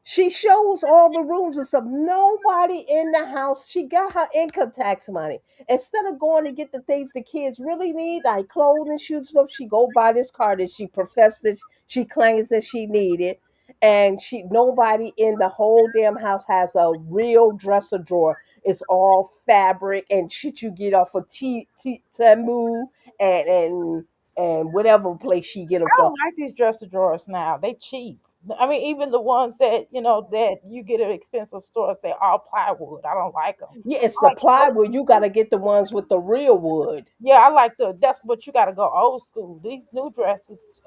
She shows all the rooms and stuff. Nobody in the house. She got her income tax money. Instead of going to get the things the kids really need, like clothes and shoes, stuff, she go buy this car that she professed that she claims that she needed. and she nobody in the whole damn house has a real dresser drawer. It's all fabric and shit you get off of Temu and whatever place she get them
I
from.
don't like these dresser drawers now. They cheap. I mean, even the ones that that you get at expensive stores, they're all plywood. I don't like them.
Yeah, it's
I
the
like the old
plywood. You got
school.
to get the ones with the real wood.
Yeah, I like the. That's what you got to go old school. These new dresses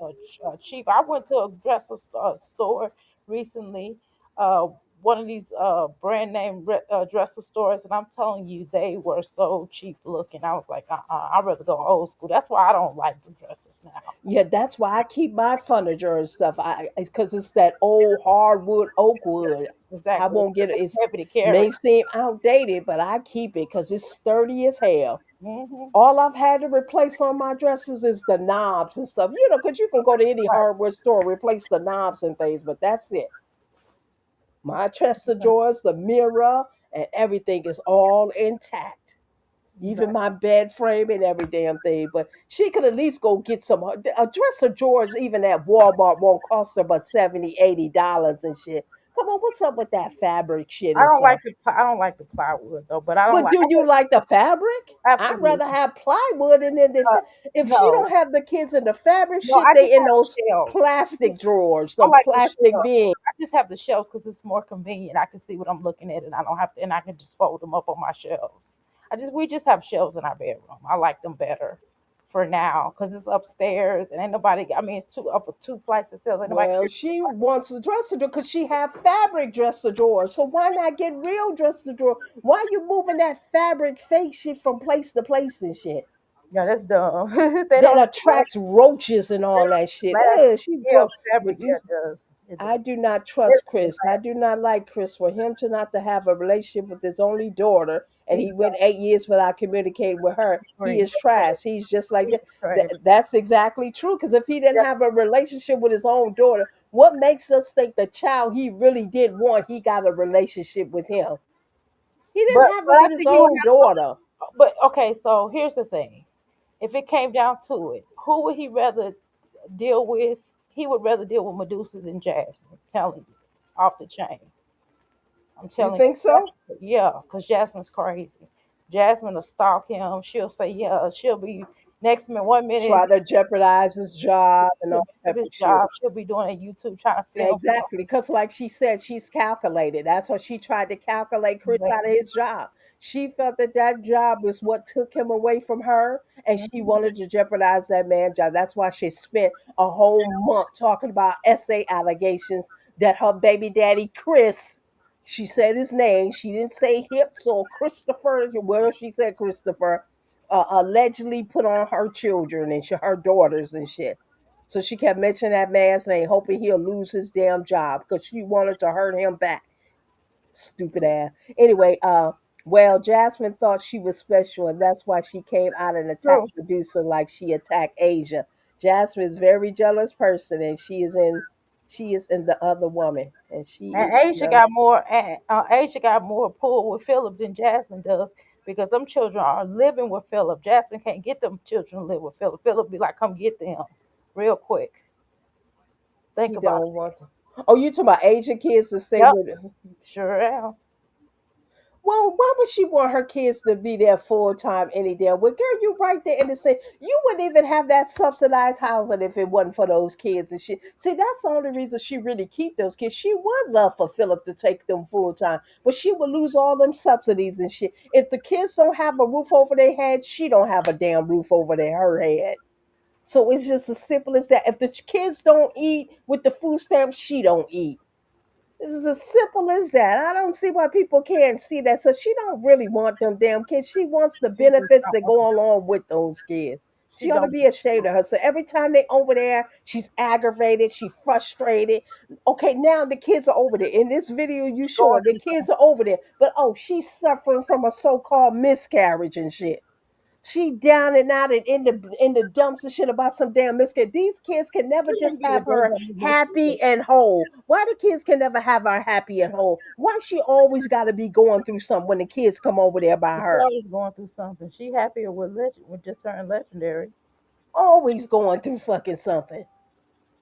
are cheap. I went to a dresser store recently. Uh, One of these brand name dresser stores, and I'm telling you, they were so cheap looking. I was like, I'd rather go old school. That's why I don't like the dresses now.
Yeah, that's why I keep my furniture and stuff. I because it's that old hardwood oak wood. I
Exactly.
won't get it. It's
Heavy to carry.
may seem outdated, but I keep it because it's sturdy as hell.
Hmm.
All I've had to replace on my dresses is the knobs and stuff. Because you can go to any hardware store, replace the knobs and things, but that's it. My chest of drawers, the mirror, and everything is all intact. Even
Exactly.
my bed frame and every damn thing. But she could at least go get some a dresser drawers even at Walmart won't cost her but 70, $80 and shit. Come on, what's up with that fabric shit and stuff?
I don't like the plywood though, but I don't
But
like
do you like the fabric? I'd
absolutely.
rather have plywood and then
Uh,
if she
no,
don't have the kids in the fabric
no,
shit,
I just
they in
have
those
shelves.
plastic drawers,
I
them
like the
plastic
shelves.
bins.
I just have the shelves because it's more convenient. I can see what I'm looking at, and I don't have to, and I can just fold them up on my shelves. We just have shelves in our bedroom. I like them better for now because it's upstairs and ain't nobody. I mean, it's two flights of stairs. Ain't nobody.
Well, she wants a dresser drawer because she have fabric dresser drawers. So why not get real dresser drawer? Why you moving that fabric fake shit from place to place and shit?
Yeah, that's dumb. They
That
don't
attracts roaches and
they
all that shit.
don't last.
Ugh, she's
Yeah,
gross.
fabric.
But
Yeah,
these
it does. It
I
does.
do not trust
Everything
Chris. I
lasts.
do not like Chris for him to not to have a relationship with his only daughter, and
He's
he went 8 years without communicating with her. He
crazy.
is trash. He's just like
He's
that.
trash.
That's exactly true. Because if he didn't
Yeah,
have a relationship with his own daughter, what makes us think the child he really did want, he got a relationship with him? He didn't have
but
it
I
with his
think he would
own daughter.
have. But okay, so here's the thing: if it came down to it, who would he rather deal with? He would rather deal with Medusa than Jasmine. I'm telling you, off the chain. I'm
You
telling
think
you,
so?
yeah, because Jasmine's crazy. Jasmine will stalk him. She'll say, yeah, she'll be next minute, 1 minute,
Try to jeopardize his job and
she'll
all
mess
that
up
type
his
of shit.
job. She'll be doing a YouTube trying to film him.
Exactly, because like she said, she's calculated. That's what she tried to calculate Chris out of his job. She felt that that job was what took him away from her, and she
Mhm.
wanted to jeopardize that man's job. That's why she spent a whole month talking about essay allegations that her baby daddy Chris. She said his name. She didn't say Hips or Christopher. Well, she said Christopher. Allegedly put on her children and her daughters and shit. So she kept mentioning that man's name, hoping he'll lose his damn job because she wanted to hurt him back. Stupid ass. Anyway, well, Jasmine thought she was special, and that's why she came out and attacked
True.
Medusa like she attacked Asia. Jasmine is a very jealous person, and she is in the other woman, and she is
And
jealous.
Asia got more pull with Philip than Jasmine does because them children are living with Philip. Jasmine can't get them children to live with Philip. Philip be like, come get them real quick. Think
He
about
don't want to. Oh, you talking about Asian kids to
it.
stay
Yep,
with?
sure am.
Well, why would she want her kids to be there full time any damn way? Girl, you right there in the same. You wouldn't even have that subsidized housing if it wasn't for those kids and shit. See, that's the only reason she really keep those kids. She would love for Philip to take them full time, but she would lose all them subsidies and shit. If the kids don't have a roof over their head, she don't have a damn roof over her head. So it's just as simple as that. If the kids don't eat with the food stamps, she don't eat. This is as simple as that. I don't see why people can't see that. So she don't really want them damn kids. She wants the
She does
benefits
not
that
want
go
them.
along with those kids.
She
She ought to
don't.
be ashamed of her. So every time they over there, she's aggravated, she frustrated. Okay, now the kids are over there. In this video you
She going
showing the
through
kids
something.
are over there. But oh, she's suffering from a so-called miscarriage and shit. She down and out and in the dumps and shit about some damn miscarriage. These kids can never
She
just
didn't give a
have
damn
her
about me
happy
miscarriage.
and whole. Why the kids can never have her happy and whole? Why she always got to be going through something when the kids come over there by
She's
her?
always going through something. She happier with legend with just her and legendary.
Always going through fucking something.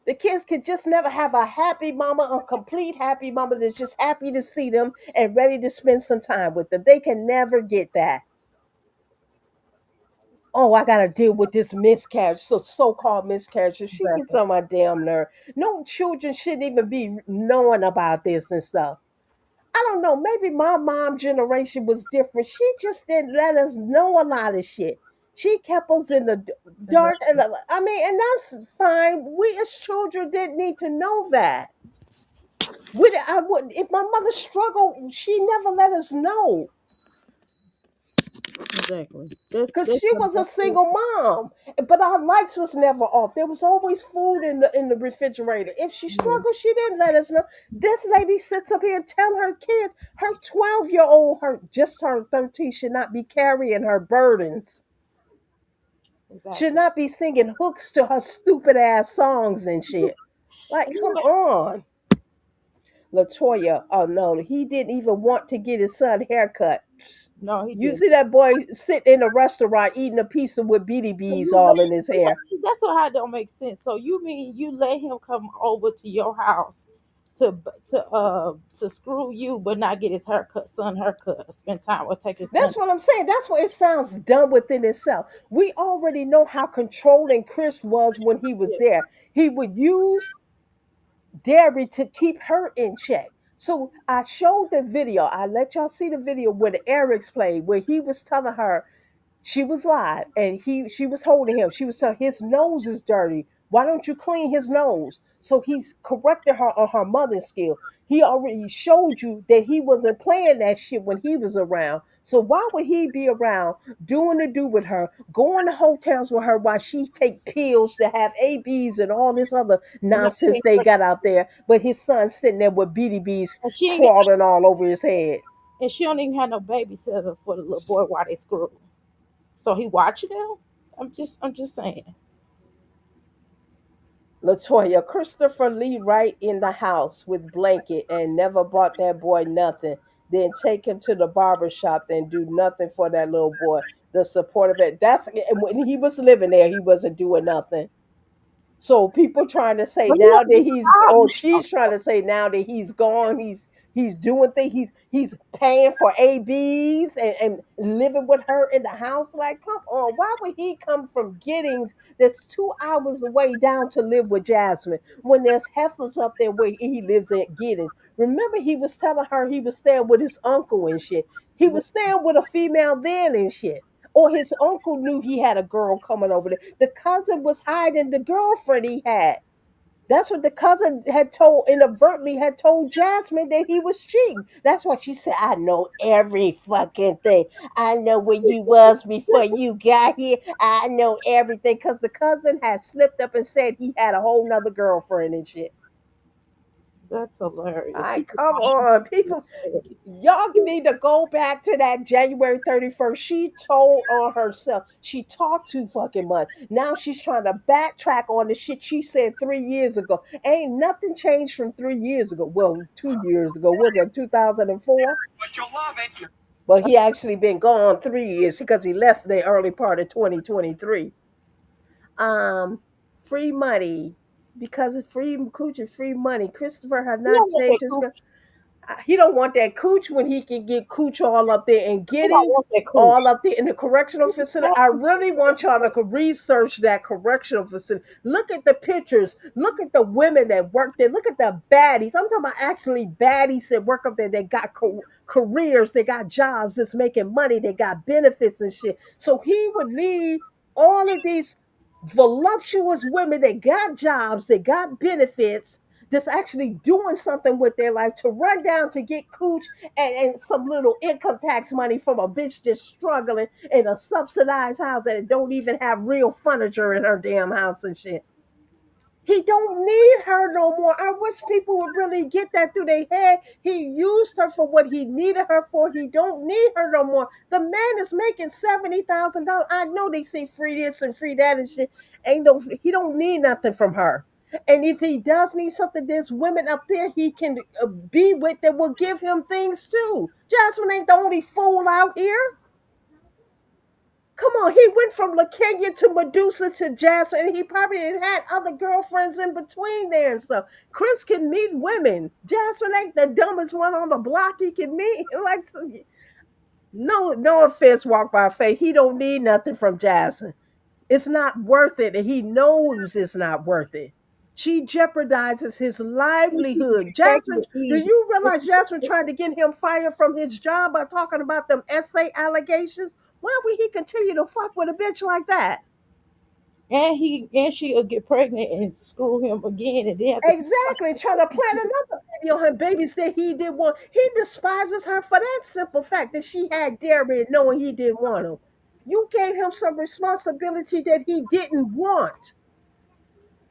The kids could just never have a happy mama, a complete happy mama that's just happy to see them and ready to spend some time with them. They can never get that. Oh, I gotta deal with this miscarriage, so-called miscarriage. She gets
Exactly.
on my damn nerve. No children shouldn't even be knowing about this and stuff. I don't know. Maybe my mom generation was different. She just didn't let us know a lot of shit. She kept us in the
And
dark, and I mean, and that's fine. We as children didn't need to know that. I would if my mother struggled, she never let us know
exactly. That's
because
that's
she
the
was a
best thing.
single mom. But our lights was never off. There was always food in the refrigerator. If she
Yeah,
struggled, she didn't let us know. This lady sits up here and tell her kids, her 12-year-old, her just turned 13, should not be carrying her burdens. Should
exactly.
not be singing hooks to her stupid ass songs and shit. Like,
And you
come
know,
on. Latoya, oh no, he didn't even want to get his son haircut.
no, he
You
didn't.
see that boy sitting in a restaurant eating a pizza with beady
So
bees
you let,
all in his hair.
see, that's what how it don't make sense. So you mean you let him come over to your house to screw you, but not get his haircut, son haircut, spend time or take his son?
That's what I'm saying. That's why it sounds dumb within itself. We already know how controlling Chris was when he was
Yeah,
there. He would use Derry to keep her in check. So I showed the video. I let y'all see the video where the Eric's played, where he was telling her she was live and she was holding him. She was saying his nose is dirty. Why don't you clean his nose? So he's corrected her on her mother's skill. He already showed you that he wasn't playing that shit when he was around. So why would he be around doing the do with her, going to hotels with her while she take pills to have ABs and all this other
and not
nonsense
paying
they
for
got out there, but his son's sitting there with beady bees
and she ain't got,
crawling all over his head.
and she don't even have no babysitter for the little boy while they screw. So he watching them. I'm just saying.
Latoya, Christopher Lee right in the house with blanket and never bought that boy nothing. Then take him to the barber shop and do nothing for that little boy. The support of it. That's and when he was living there, he wasn't doing nothing. So people trying to say
But he
now
had
that
a good
he's
job
or
now.
she's trying to say now that he's gone, he's doing things, he's paying for ABs and living with her in the house. Like, come on, why would he come from Giddings that's 2 hours away down to live with Jasmine when there's heifers up there where he lives at Giddings? Remember, he was telling her he was staying with his uncle and shit. He was staying with a female then and shit, or his uncle knew he had a girl coming over there. The cousin was hiding the girlfriend he had. That's what the cousin had told, inadvertently had told Jasmine that he was cheating. That's why she said, I know every fucking thing. I know where you was before you got here. I know everything. Because the cousin had slipped up and said he had a whole nother girlfriend and shit.
That's hilarious.
I
He just
come on, people.
don't
Y'all need to go back to that January 31st. She told on herself. She talked too fucking much. Now she's trying to backtrack on the shit she said 3 years ago. Ain't nothing changed from 3 years ago. Well, 2 years ago. Was it 2004? But he actually been gone 3 years because he left the early part of 2023. Um, Free money. Because of free coochie, free money. Christopher has not
want that
changed his.
cool.
He don't want that cooch when he can get cooch all up there in
He don't
Giddings,
want that cool.
all up there in the correctional facility. I really want y'all to research that correctional facility. Look at the pictures. Look at the women that work there. Look at the baddies. I'm talking about actually baddies that work up there. They got careers. They got jobs that's making money. They got benefits and shit. So he would leave all of these voluptuous women that got jobs, that got benefits, that's actually doing something with their life to run down to get cooch and some little income tax money from a bitch just struggling in a subsidized house that don't even have real furniture in her damn house and shit. He don't need her no more. I wish people would really get that through their head. He used her for what he needed her for. He don't need her no more. The man is making $70,000. I know they say free this and free that and shit. Ain't no, he don't need nothing from her. And if he does need something, there's women up there he can be with that will give him things too. Jasmine ain't the only fool out here. Come on, he went from LaKenya to Medusa to Jasmine, and he probably didn't had other girlfriends in between there and stuff. Chris can meet women. Jasmine ain't the dumbest one on the block he can meet. Like, no, no offense, walk by faith. He don't need nothing from Jasmine. It's not worth it, and he knows it's not worth it. She jeopardizes his livelihood.
Taking
Jasmine,
it
do
easy.
you realize Jasmine tried to get him fired from his job by talking about them essay allegations? Why would he continue to fuck with a bitch like that?
And she'll get pregnant and screw him again, and then have to.
Exactly, trying to plant another baby on her babies that he didn't want. He despises her for that simple fact that she had dairy knowing he didn't want him. You gave him some responsibility that he didn't want.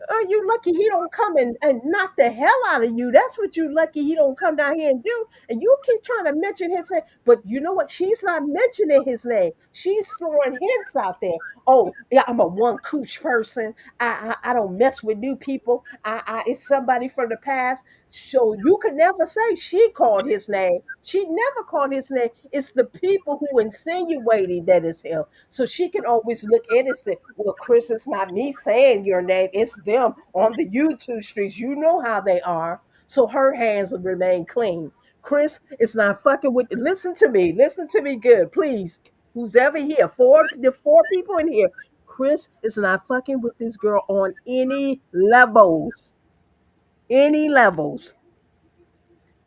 Oh, you lucky he don't come and knock the hell out of you. That's what you lucky he don't come down here and do. And you keep trying to mention his name, but you know what? She's not mentioning his name. She's throwing hints out there. Oh, yeah, I'm a one cooch person. I don't mess with new people. It's somebody from the past. So you could never say she called his name. She never called his name. It's the people who insinuating that it's him. So she can always look innocent. Well, Chris, it's not me saying your name. It's them on the YouTube streets. You know how they are. So her hands will remain clean. Chris is not fucking with. Listen to me. Listen to me good, please. Who's ever here? The four people in here. Chris is not fucking with this girl on any levels. Any levels.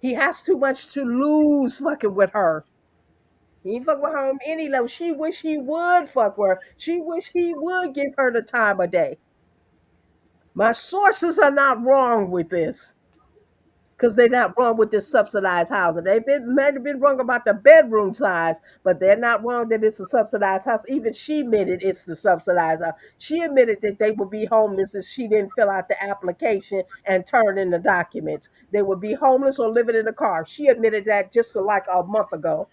He has too much to lose fucking with her. He ain't fuck with her on any level. She wish he would fuck with her. She wish he would give her the time of day. My sources are not wrong with this. Because they're not wrong with this subsidized housing. Might have been wrong about the bedroom size, but they're not wrong that it's a subsidized house. Even she admitted it's the subsidized house. She admitted that they would be homeless if she didn't fill out the application and turn in the documents. They would be homeless or living in a car. She admitted that just like a month ago.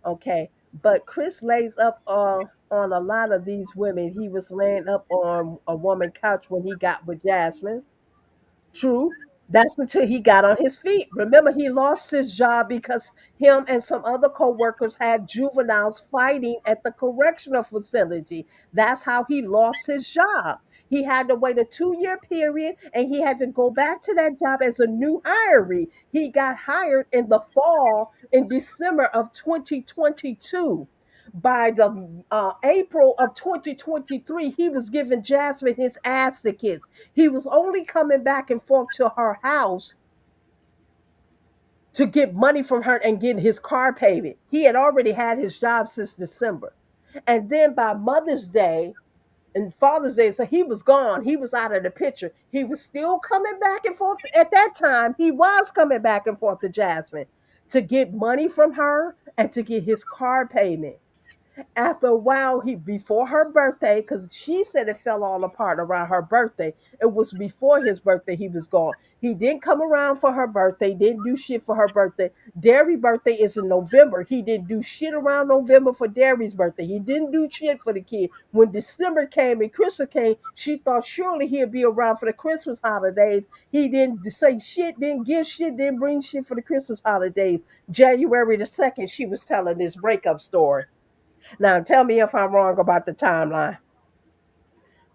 Okay. But Chris lays up on a lot of these women. He was laying up on a woman couch when he got with Jasmine. True. That's until he got on his feet. Remember, he lost his job because him and some other co-workers had juveniles fighting at the correctional facility. That's how he lost his job. He had to wait a 2-year period and he had to go back to that job as a new hiree. He got hired in the fall in December of 2022. By the April of 2023, he was giving Jasmine his ass to kiss. He was only coming back and forth to her house to get money from her and get his car payment. He had already had his job since December. And then by Mother's Day and Father's Day, so he was gone. He was out of the picture. He was still coming back and forth. At that time, he was coming back and forth to Jasmine to get money from her and to get his car payment. After a while, he before her birthday, because she said it fell all apart around her birthday. It was before his birthday he was gone. He didn't come around for her birthday, didn't do shit for her birthday. Derry birthday is in November. He didn't do shit around November for Derry's birthday. He didn't do shit for the kid. When December came and Christmas came, she thought surely he'd be around for the Christmas holidays. He didn't say shit, didn't give shit, didn't bring shit for the Christmas holidays. January the 2nd, she was telling this breakup story. Now tell me if I'm wrong about the timeline.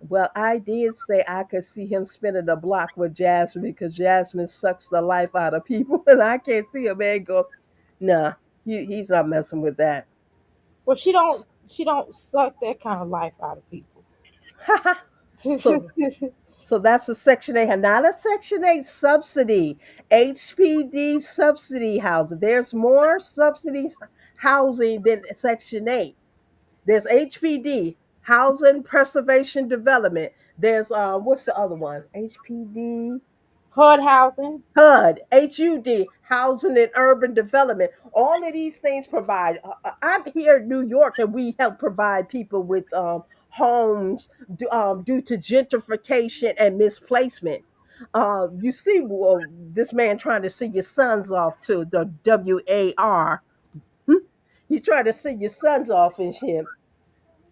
Well, I did say I could see him spinning the block with Jasmine because Jasmine sucks the life out of people, and I can't see a man go, nah, he's not messing with that.
Well, she don't suck that kind of life out of people.
so so that's a Section 8, not a Section 8 subsidy, HPD subsidy housing. There's more subsidy housing than Section 8. There's HPD, Housing Preservation Development. There's what's the other one? HPD,
HUD housing.
HUD, Housing and Urban Development. All of these things provide. I'm here in New York, and we help provide people with homes due to gentrification and misplacement. You see, well, this man trying to see your sons off to the WAR. He's trying to see your sons off and shit.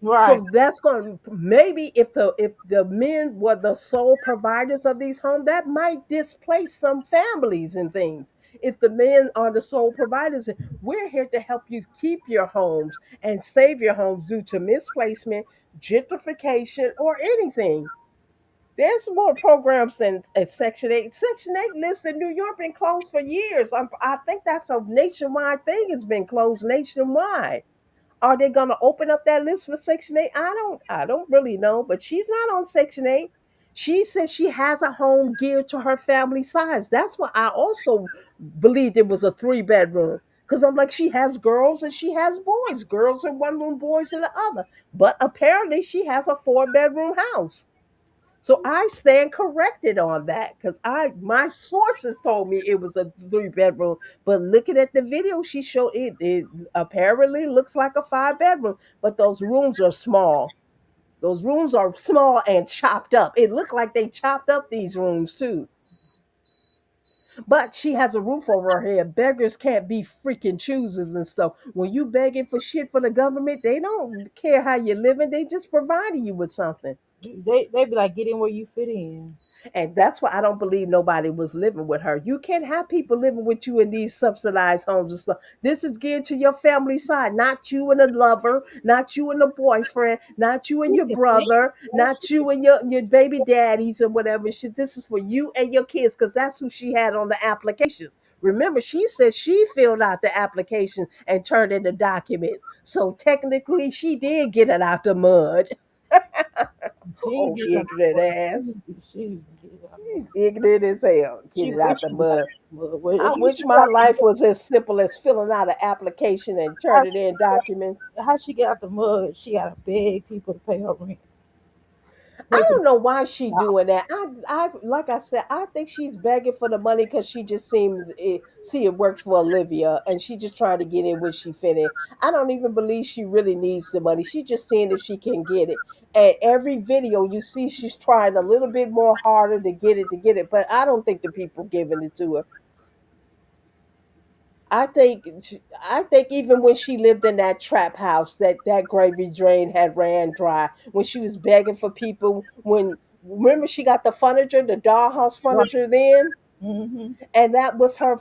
Right.
So that's going to maybe if the men were the sole providers of these homes, that might displace some families and things. if the men are the sole providers. We're here to help you keep your homes and save your homes due to misplacement, gentrification, or anything. There's more programs than Section 8. Section 8 lists in New York been closed for years. I think that's a nationwide thing. It's been closed nationwide. Are they going to open up that list for Section 8? I don't really know, but she's not on Section 8. She says she has a home geared to her family size. That's why I also believed it was a three-bedroom. Because I'm like, she has girls and she has boys. Girls in one room, boys in the other. But apparently she has a four-bedroom house. So I stand corrected on that because I my sources told me it was a three-bedroom, but looking at the video she showed, it apparently looks like a five-bedroom, but those rooms are small. Those rooms are small and chopped up. It looked like they chopped up these rooms too. But she has a roof over her head. Beggars can't be freaking choosers and stuff. When you begging for shit for the government, they don't care how you're living. They just providing you with something.
They be like, get in where you fit in.
And that's why I don't believe nobody was living with her. You can't have people living with you in these subsidized homes and stuff. This is geared to your family side, not you and a lover, not you and a boyfriend, not you and
She
your
can sing.
brother, not you and your baby daddies and whatever shit. This is for you and your kids because that's who she had on the application. Remember, she said she filled out the application and turned in the documents. So technically, she did get it out the mud.
She ain't
Oh,
get out the
ignorant
mud.
ass.
She ain't get out the
He's ignorant as hell. Get
She
it out
wish
the
she got out
mud.
the mud. Well,
I wish my life was as simple as filling out an application and
how
turning
she,
in documents.
how she get out the mud? She gotta beg people to pay her rent.
I
Pay for
don't know why she
the
doing that. I like I said, I think she's begging for the money because she just seems see it worked for Olivia, and she just trying to get in where she fit in. I don't even believe she really needs the money. She just seeing if she can get it. And every video you see, she's trying a little bit more harder to get it. But I don't think the people giving it to her. I think even when she lived in that trap house, that gravy drain had ran dry. When she was begging for people, when remember she got the furniture, the dollhouse
right.
furniture then,
Mm-hmm.
and that was her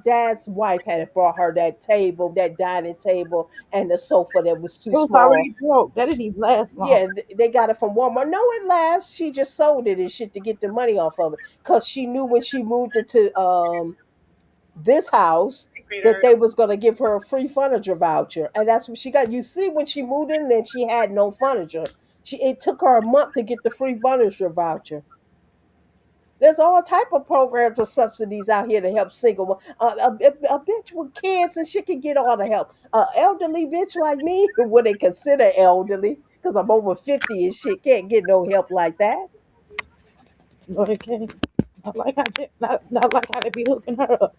dad's wife had brought her that table, that dining table, and the sofa that was too
It was
small.
already broke. That didn't even last long.
Yeah, they got it from Walmart. No, it lasts. She just sold it and shit to get the money off of it because she knew when she moved into this house that they was going to give her a free furniture voucher, and that's what she got. You see, when she moved in then she had no furniture. It took her a month to get the free furniture voucher. There's all type of programs or subsidies out here to help a bitch with kids and she can get all the help. Elderly bitch like me, what they consider elderly, because I'm over 50 and shit, can't get no help like that.
No, they can't. Not like how they be hooking her up.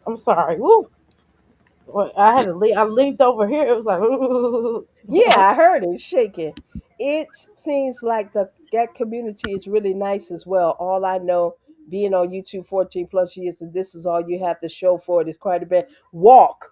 I'm sorry. Woo. Well, I had to lean. I leaned over here. It was like, ooh.
Yeah, I heard it shaking. It seems like that community is really nice as well. All I know, being on YouTube 14 plus years, and this is all you have to show for it is quite a bit. Walk.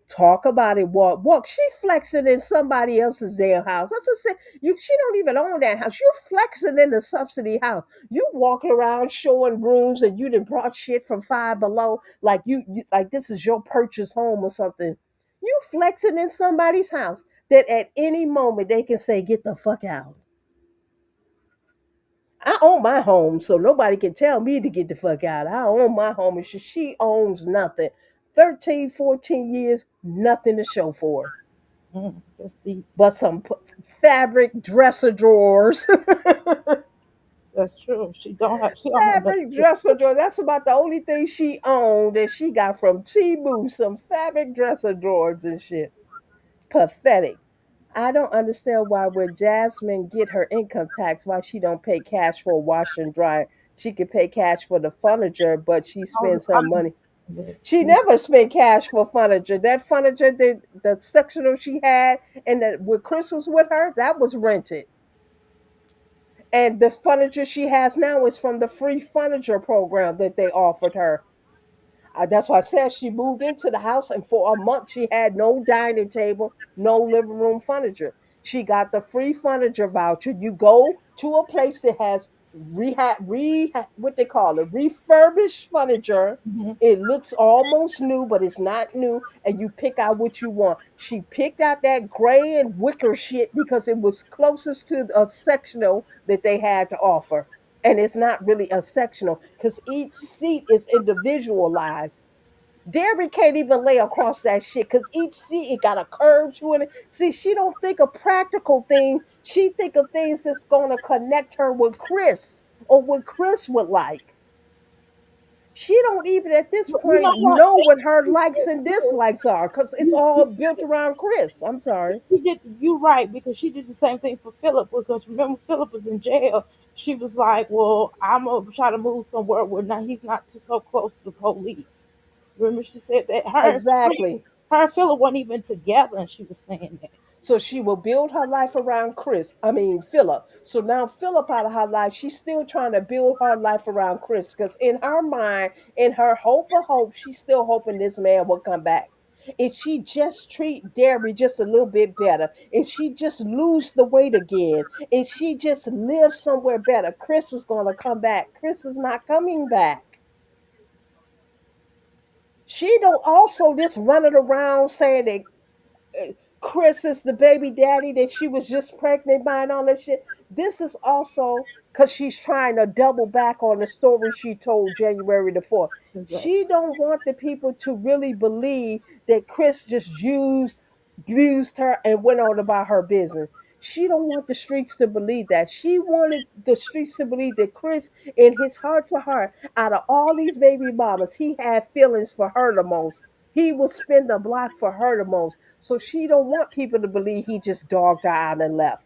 Talk about it, walk, walk. She flexing in somebody else's damn house. That's what I said. She don't even own that house. You flexing in the subsidy house. You walking around showing rooms and you done brought shit from Five Below, like like this is your purchase home or something. You flexing in somebody's house that at any moment they can say, get the fuck out. I own my home, so nobody can tell me to get the fuck out. I own my home, and she owns nothing. 13, 14 years, nothing to show for her
That's deep.
but some fabric dresser drawers.
That's true. She don't have. She don't have nothing.
Fabric dresser drawer. That's about the only thing she owned that she got from Temu. Some fabric dresser drawers and shit. Pathetic. I don't understand why when Jasmine get her income tax, why she don't pay cash for a wash and dryer. She could pay cash for the furniture, but she spends her money. She
She,
never spent cash for furniture. That furniture, the sectional she had, and that when Chris was with her, that was rented. And the furniture she has now is from the free furniture program that they offered her. That's why I said she moved into the house, and for a month she had no dining table, no living room furniture. She got the free furniture voucher. You go to a place that has what they call it, refurbished furniture.
Hmm.
It looks almost new, but it's not new, and you pick out what you want. She picked out that gray and wicker shit because it was closest to a sectional that they had to offer. And it's not really a sectional because each seat is individualized. Derry can't even lay across that shit because each seat it got a curve to it. See, she don't think of practical things. She think of things that's gonna connect her with Chris or what Chris would like. She don't even at this
But you know
point
what?
know what her
She
likes
did
and
too.
dislikes are because it's
You,
all
you,
built around Chris. I'm sorry.
she did. You right because she did the same thing for Philip. Because remember, Philip was in jail. She was like, "Well, I'm gonna try to move somewhere where now he's not too, so close to the police." Remember, she said that
Exactly.
her and Philip weren't even together, and she was saying that.
So she will build her life around Philip. So now Philip out of her life, she's still trying to build her life around Chris because in her mind, in her hope, she's still hoping this man will come back. If she just treat Derry just a little bit better, if she just lose the weight again, if she just live somewhere better, Chris is going to come back. Chris is not coming back. She don't also just running around saying that Chris is the baby daddy that she was just pregnant by and all that shit. This is also because she's trying to double back on the story she told January the 4th.
Exactly.
She don't want the people to really believe that Chris just used her and went on about her business. She don't want the streets to believe that. She wanted the streets to believe that Chris, in his heart to heart, out of all these baby mamas, he had feelings for her the most. He will spend the block for her the most. So she don't want people to believe he just dogged her out and left.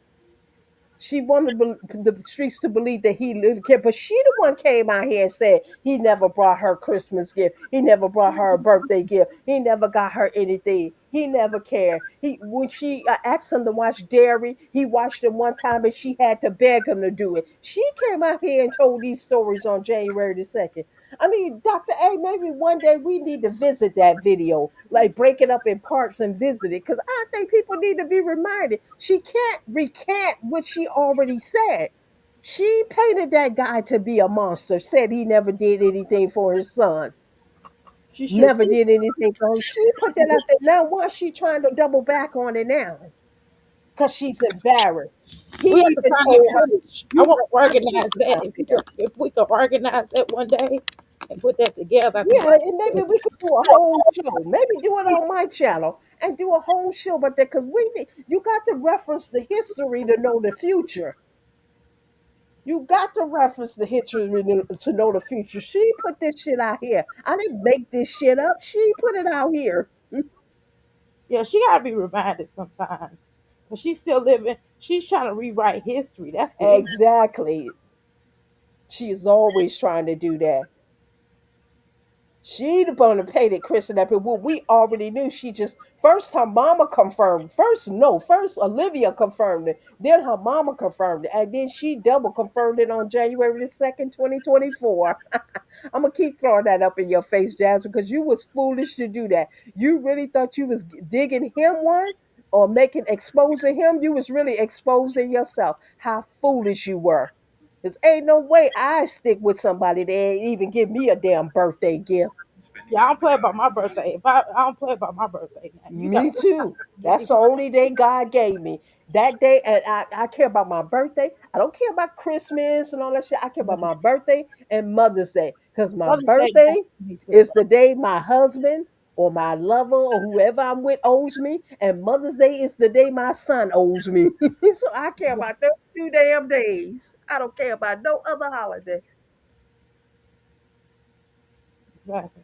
She wanted the streets to believe that he didn't care, but she the one came out here and said he never brought her Christmas gift. He never brought her a birthday gift. He never got her anything. He never cared. He when she asked him to watch Dairy, he watched him one time and she had to beg him to do it. She came out here and told these stories on January the 2nd. I mean, Dr. A, maybe one day we need to visit that video, like break it up in parts and visit it, because I think people need to be reminded. She can't recant what she already said. She painted that guy to be a monster, said he never did anything for his son,
She sure
never
did.
did anything for him. She put that out there. Now, why is she trying to double back on it now? Because she's embarrassed. He
We have to
even
find that
told her,
footage. I
you
want to
I can't
organize
get
that.
out there.
If we could organize that one day and put that together, I think
Yeah, and maybe we could do a whole show. Maybe do it on my channel and do a whole show. But because you got to reference the history to know the future. You got to reference the history to know the future. She put this shit out here. I didn't make this shit up. She put it out here.
yeah, she got to be reminded sometimes because she's still living. She's trying to rewrite history. That's the issue.
Exactly. She is always trying to do that. She the one that painted Chris and that, but what we already knew. She just first her mama confirmed. First, no, first Olivia confirmed it. Then her mama confirmed it, and then she double confirmed it on January the 2nd, 2024. I'm gonna keep throwing that up in your face, Jasmine, because you was foolish to do that. You really thought you was digging him one or making exposing him. You was really exposing yourself. How foolish you were. Cause ain't no way I stick with somebody that ain't even give me a damn birthday gift.
Yeah, I don't play about my birthday. If I don't play about my birthday now, you got
Me
to
too.
give
That's
me.
the only day God gave me. That day, and I care about my birthday. I don't care about Christmas and all that shit. I care about my birthday and Mother's Day. Because my
Mother's Day matters
birthday
to me too.
is the day my husband or my lover or whoever I'm with owes me. And Mother's Day is the day my son owes me. So I care about those 2 damn days. I don't care about no other holiday.
Exactly.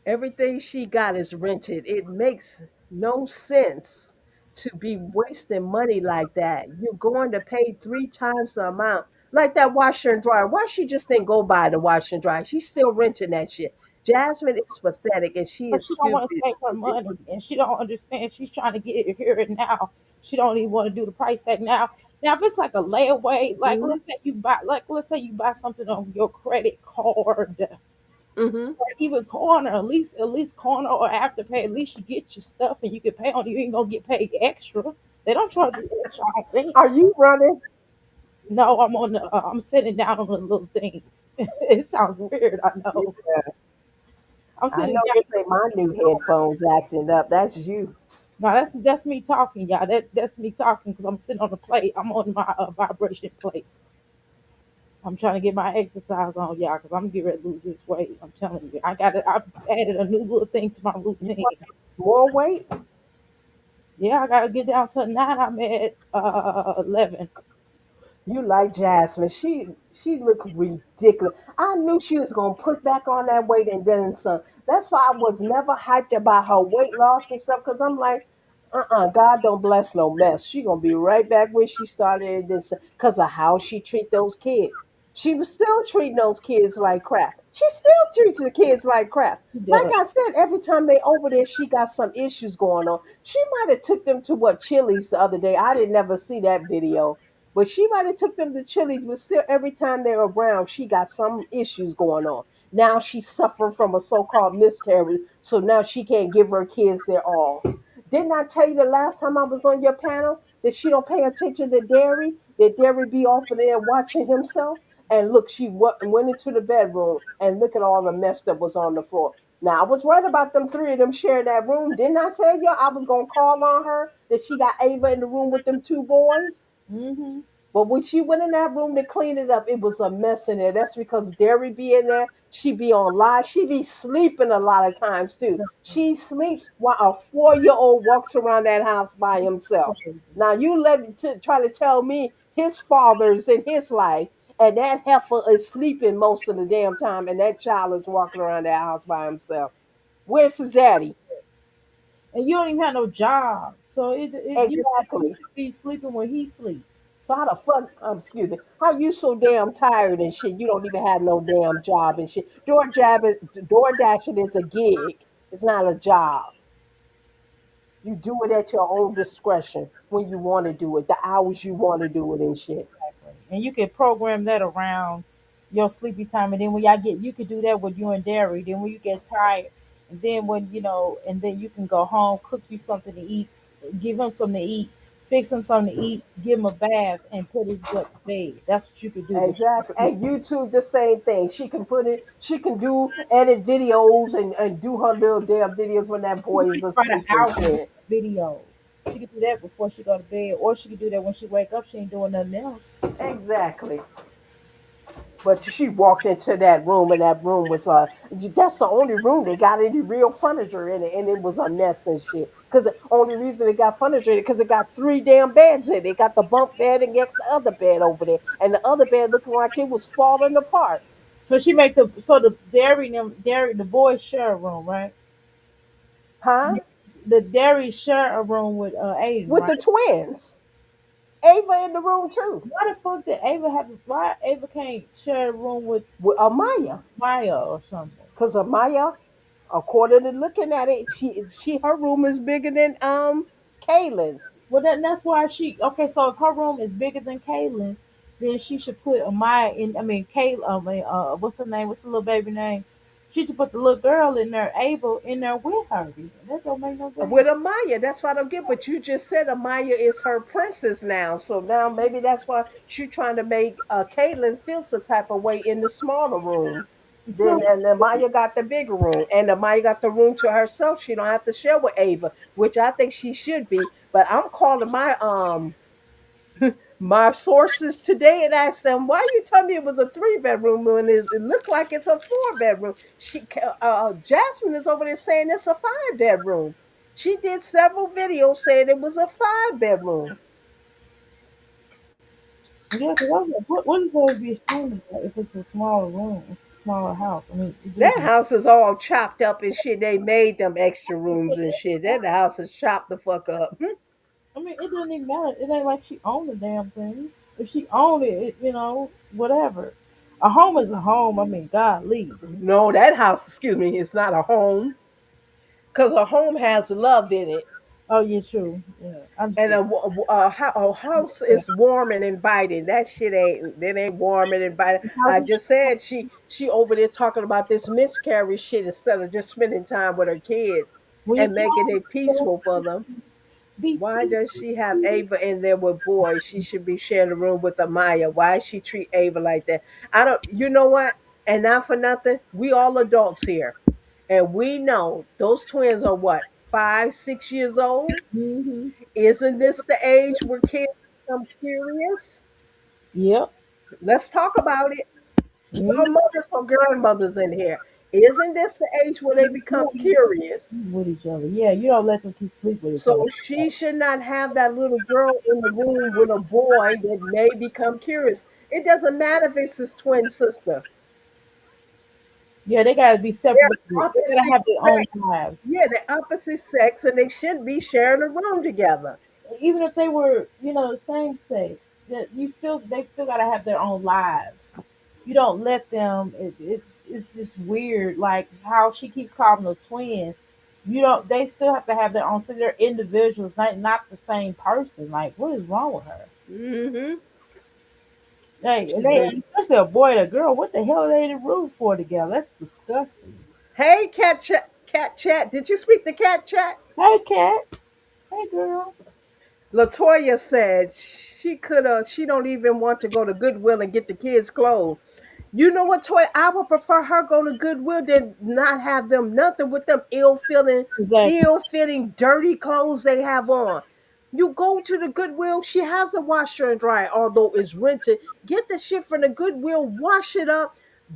Everything she got is rented. It makes no sense to be wasting money like that. You're going to pay 3 times the amount. Like that washer and dryer. Why she just didn't go buy the washer and dryer? She's still renting that shit. Jasmine is pathetic and she
But
is
she don't want to
stupid.
save her money, and she don't understand. She's trying to get it here and now. She don't even want to do the price tag now. Now, if it's like a layaway, like
Mm-hmm.
let's say you buy something on your credit card,
Mm-hmm.
or even corner, at least corner or afterpay. At least you get your stuff and you can pay on it. You ain't gonna get paid extra. They don't charge you extra. I don't think.
Are you running?
No, I'm on the. I'm sitting down on a little thing. It sounds weird, I know.
Yeah,
I'm
I
sitting
know
down.
this ain't my new headphones acting up. That's you.
No, that's me talking, y'all. That's me talking because I'm sitting on the plate. I'm on my vibration plate. I'm trying to get my exercise on, y'all, because I'm getting ready to lose this weight. I'm telling you, I got it. I've added a new little thing to my
You
routine.
want more weight?
Yeah, I gotta get down to 9. I'm at 11.
You like Jasmine. She looked ridiculous. I knew she was gonna put back on that weight and then some. That's why I was never hyped about her weight loss and stuff, because I'm like, God don't bless no mess. She gonna be right back where she started this because of how she treat those kids. She was still treating those kids like crap. She still treats the kids like crap.
She
Like
does.
I said, every time they over there, she got some issues going on. She might have took them to what Chili's the other day. I didn't never see that video, but she might have took them to Chili's, but still every time they're around, she got some issues going on. Now she's suffering from a so-called miscarriage, so now she can't give her kids their all. Didn't I tell you the last time I was on your panel that she don't pay attention to Derry? That Derry be off of there watching himself? And look, she went into the bedroom and look at all the mess that was on the floor. Now I was right about them three of them sharing that room. Didn't I tell you I was gonna call on her that she got Ava in the room with them two boys?
Hmm.
But when she went in that room to clean it up, it was a mess in there. That's because Derry be in there. She be on live. She be sleeping a lot of times too. She sleeps while a 4-year old walks around that house by himself.
Crazy.
Now you try to tell me his father's in his life, and that heifer is sleeping most of the damn time, and that child is walking around that house by himself. Where's his daddy?
And you don't even have no job, so you
Exactly.
should be sleeping where he sleep.
So how the fuck, excuse me, how you so damn tired and shit? You don't even have no damn job and shit. Door dashing is a gig. It's not a job. You do it at your own discretion when you want to do it, the hours you want to do it and shit.
Exactly. And you can program that around your sleepy time. And then when y'all get, you could do that with you and Derry. Then when you get tired, and then when and then you can go home, cook you something to eat, give him something to eat, fix him something to eat, give him a bath, and put his butt to bed. That's what you could do before
Exactly.
he gets.
And YouTube, the same thing. She can edit videos and do her little damn videos when that
She
boy
can
is
write an
asleep and
hour
shit.
videos. She could do that before she go to bed, or she could do that when she wake up. She ain't doing nothing else.
Exactly. But she walked into that room, and that room was that's the only room they got any real furniture in it, and it was a mess and shit. Because the only reason they got furniture in it, because it got three damn beds in it. They got the bunk bed and get the other bed over there, and the other bed looking like it was falling apart.
So she make the dairy the boys share a room, right?
Huh?
The dairy share a room with Aiden,
With
right?
the twins, Ava in the room too,
Why the fuck did Ava have? Why Ava can't share a room with
with Amaya.
Maya or something?
Because Amaya, according to looking at it, she her room is bigger than Kayla's.
Well, that's why she okay. So if her room is bigger than Kaylin's, then she should put Maya in. I mean, Kayla. I mean, what's her name? What's the little baby name? She should put the little girl in there, Ava, in there with her. That don't make no damn.
With Amaya. That's why I don't get. But you just said Amaya is her princess now, so now maybe that's why she's trying to make Caitlyn feel some type of way in the smaller room. Then
So
and Amaya got the bigger room, and Amaya got the room to herself. She don't have to share with Ava, which I think she should be. But I'm calling my sources today and asked them, why you tell me it was a 3 bedroom when it looked like it's a 4 bedroom? Jasmine is over there saying it's a 5 bedroom. She did several videos saying it was a 5 bedroom.
yeah, because I was like, what is supposed to be ashamed of if it's a smaller room, it's a smaller house? I mean, it
That
just
house is all chopped up and shit. They made them extra rooms and shit. That house is chopped the fuck up.
I mean, it doesn't even matter. It ain't like she owned the damn thing. If she owned it, whatever. A home is a home. I mean, golly.
No, that house, excuse me, it's not a home because a home has love in it.
Oh, yeah, true. Yeah, I
And
understand.
a house is warm and inviting. That ain't warm and inviting. I just said she over there talking about this miscarriage shit instead of just spending time with her kids
When you
and making it peaceful for them.
be
Why does she have
peaceful.
Ava in there with boys? She should be sharing a room with Amaya. Why she treat Ava like that? I don't. You know what? And not for nothing, we all adults here, and we know those twins are what 5, 6 years old.
Mm-hmm.
Isn't this the age where kids become curious?
Yep.
Let's talk about it. No
Mm-hmm.
mothers or grandmothers in here. Isn't this the age where they become curious?
With each other. Yeah, you don't let them keep sleep with each
So
other.
she should not have that little girl in the room with a boy that may become curious. It doesn't matter if it's his twin sister.
Yeah, they gotta be separated.
They're
They
opposite
gotta have their own
sex.
lives.
Yeah, they're opposite sex and they should be sharing a room together.
Even if they were, the same sex, that they still gotta have their own lives. You don't let them. It's just weird, like how she keeps calling them twins. You don't. They still have to have their own. So they're individuals, not the same person. Like, what is wrong with her?
Hmm.
They especially a boy and a girl. What the hell are they in the room for together? That's disgusting.
Hey, cat chat, cat chat. Did you speak to cat chat?
Hey, cat. Hey, girl.
Latoya said she don't even want to go to Goodwill and get the kids clothes. You know what, Toy? I would prefer her go to Goodwill than not have them nothing with them
Exactly.
ill-fitting, dirty clothes they have on. You go to the Goodwill, she has a washer and dryer, although it's rented. Get the shit from the Goodwill, wash it up,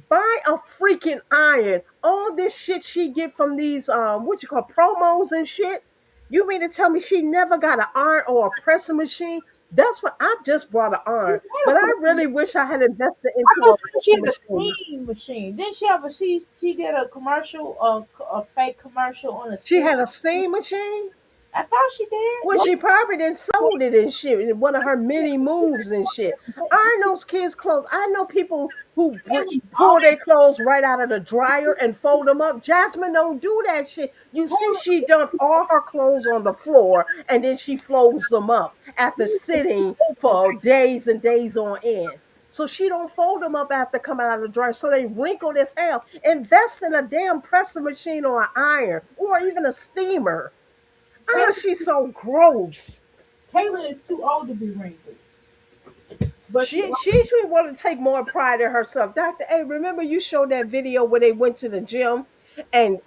buy a freaking iron. All this shit she get from these what you call promos and shit. You mean to tell me she never got an iron or a pressing machine? That's what I've just bought an iron, but I really wish I had invested
I
into
thought
a
she
pressing
had a
machine.
steam machine. Didn't she have a she did a commercial, a fake commercial on a
She
steam
had a
machine?
steam machine.
I thought she did.
Well, she probably did sold it and shit in one of her many moves and shit. Iron those kids' clothes. I know people who pull their clothes right out of the dryer and fold them up. Jasmine don't do that shit. You see, she dumped all her clothes on the floor and then she folds them up after sitting for days and days on end. So she don't fold them up after coming out of the dryer. So they wrinkled as hell. Invest in a damn pressing machine or an iron or even a steamer. Oh, she's so gross.
Kaylin is too old to be wrinkled, but she
She should want to take more pride in herself. Dr. A, remember you showed that video where they went to the gym and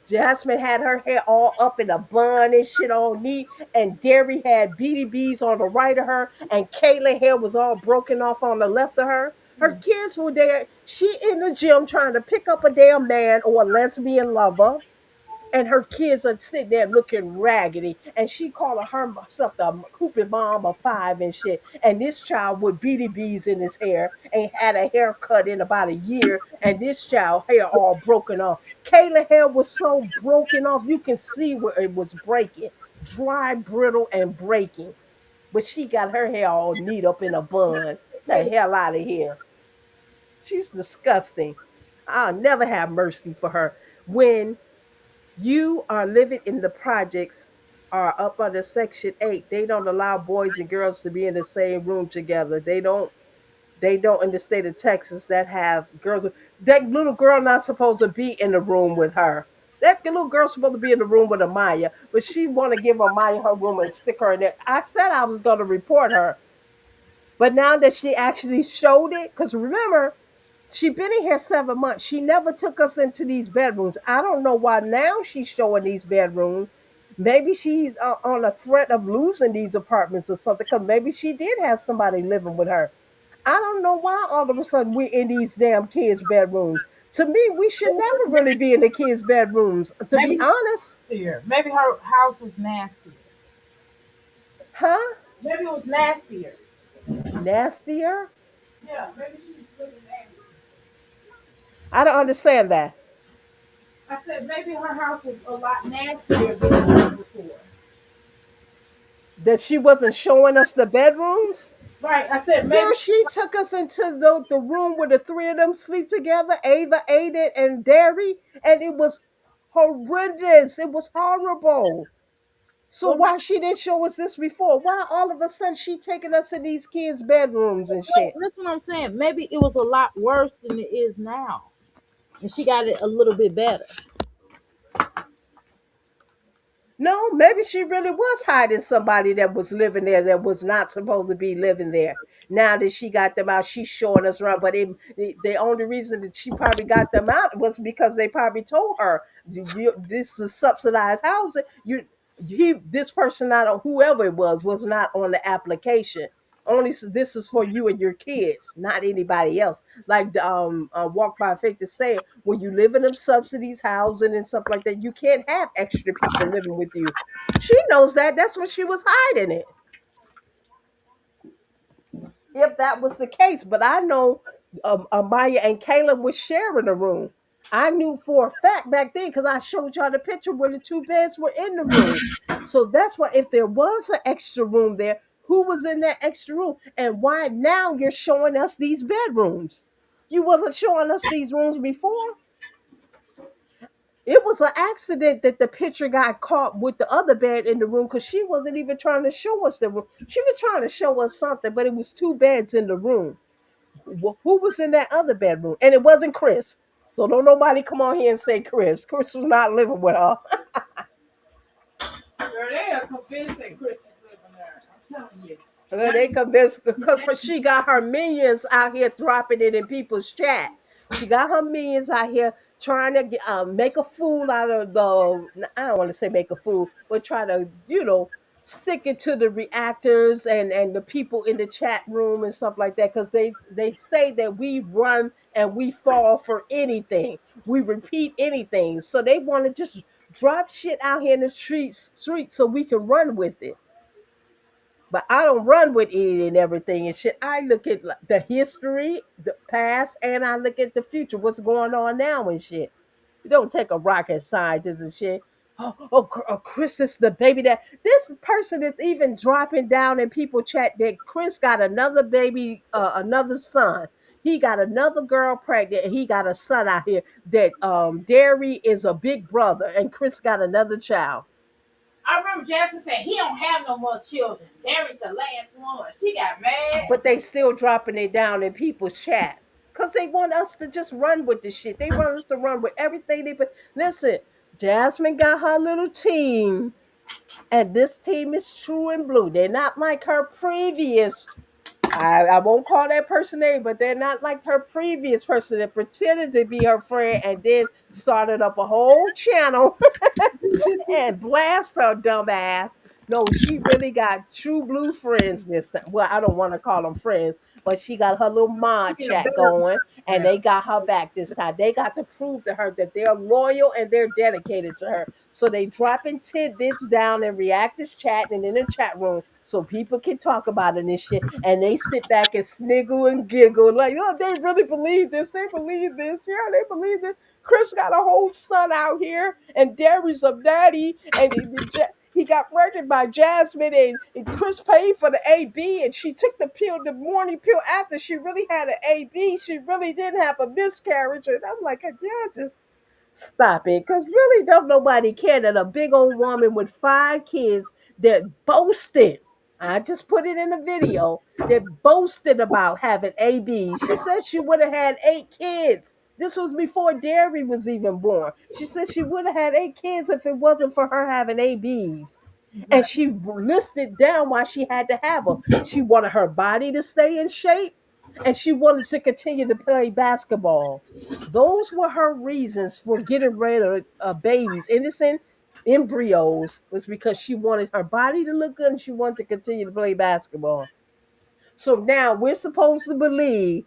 Jasmine had her hair all up in a bun and shit all neat, and Derry had BDBs on the right of her, and Kayla hair was all broken off on the left of her. Her kids were there. She in the gym trying to pick up a damn man or a lesbian lover, and her kids are sitting there looking raggedy, and she calling herself the Cupid mom of five and shit. And this child with BDBs in his hair ain't had a haircut in about a year, and this child hair all broken off. Kayla hair was so broken off, you can see where it was breaking, dry, brittle, and breaking. But she got her hair all neat up in a bun. The
Kaylin,
hell out of here. She's disgusting. I'll never have mercy for her. When you are living in the projects are up under section 8, they don't allow boys and girls to be in the same room together. They don't in the state of Texas that have girls. That little girl not supposed to be in the room with her. That little girl's supposed to be in the room with Amaya, but she want to give Amaya her room and stick her in there. I said I was going to report her, but now that she actually showed it, because remember, she been in here 7 months. She never took us into these bedrooms. I don't know why now she's showing these bedrooms. Maybe she's on a threat of losing these apartments or something. Because maybe she did have somebody living with her. I don't know why all of a sudden we're in these damn kids' bedrooms. To me, we should never really be in the kids' bedrooms. To be
maybe
honest,
nastier. Maybe her house was nastier.
huh?
Maybe it was nastier.
Nastier?
Yeah, maybe she was really nasty.
I don't understand that.
I said maybe her house was a lot nastier than it was before.
That she wasn't showing us the bedrooms.
Right. I said maybe.
Girl, she took us into the room where the three of them sleep together, Ava, Aiden, and Derry, and it was horrendous. It was horrible. So
Well,
why she didn't show us this before? Why all of a sudden she taking us in these kids' bedrooms and shit?
that's what I'm saying. Maybe it was a lot worse than it is now, and she got it a little bit better.
No, maybe she really was hiding somebody that was living there that was not supposed to be living there. Now that she got them out, she's showing us around. But the only reason that she probably got them out was because they probably told her, "This is subsidized housing. This person, not on whoever it was not on the application. Only so this is for you and your kids, not anybody else." Like the Walk by Faith is saying, when you live in them subsidies housing and stuff like that, you can't have extra people living with you. She knows that. That's what she was hiding it. If that was the case. But I know Amaya and Caleb was sharing a room. I knew for a fact back then because I showed y'all the picture where the two beds were in the room. So that's why if there was an extra room there, who was in that extra room? And why now you're showing us these bedrooms? You wasn't showing us these rooms before. It was an accident that the picture got caught with the other bed in the room because she wasn't even trying to show us the room. She was trying to show us something, but it was two beds in the room. Who was in that other bedroom? And it wasn't Chris. So don't nobody come on here and say Chris. Chris was not living with her.
Girl, they are convinced that Chris is living there. I'm telling you.
They convinced because she got her minions out here dropping it in people's chat. She got her minions out here trying to make a fool out of the. I don't want to say make a fool, but try to stick it to the reactors and the people in the chat room and stuff like that because they say that we run and we fall for anything. We repeat anything, so they want to just drop shit out here in the streets so we can run with it. But I don't run with it and everything and shit. I look at the history, the past, and I look at the future, what's going on now and shit. You don't take a rocket scientist and shit. Oh, Chris is the baby that this person is even dropping down in people chat that Chris got another baby, another son. He got another girl pregnant, and he got a son out here. That Derry is a big brother, and Chris got another child.
I remember Jasmine said he don't have no more children. There is the last one. She got mad.
But they still dropping it down in people's chat because they want us to just run with the shit. They want us to run with everything they put. Listen, Jasmine got her little team, and this team is true and blue. They're not like her previous. I won't call that person name, but they're not like her previous person that pretended to be her friend and then started up a whole channel and blast her dumb ass. No, she really got true blue friends this time. Well, I don't want to call them friends, but she got her little mod chat going, and they got her back this time. They got to prove to her that they're loyal and they're dedicated to her. So they dropping tidbits down in Reactors chat and in the chat room so people can talk about it and shit. And they sit back and sniggle and giggle like, oh, they really believe this. They believe this. Yeah, they believe this. Chris got a whole son out here, and Darius a daddy, and he got pregnant by Jasmine, and Chris paid for the AB, and she took the pill, the morning pill after she really had an AB. She really didn't have a miscarriage, and I'm like, yeah, just stop it, because really don't nobody care that a big old woman with 5 kids that boasted. I just put it in a video that boasted about having AB. She said she would have had 8 kids. This was before Derry was even born. She said she would have had 8 kids if it wasn't for her having ABs. And she listed down why she had to have them. She wanted her body to stay in shape and she wanted to continue to play basketball. Those were her reasons for getting rid of babies, innocent embryos, was because she wanted her body to look good and she wanted to continue to play basketball. So now we're supposed to believe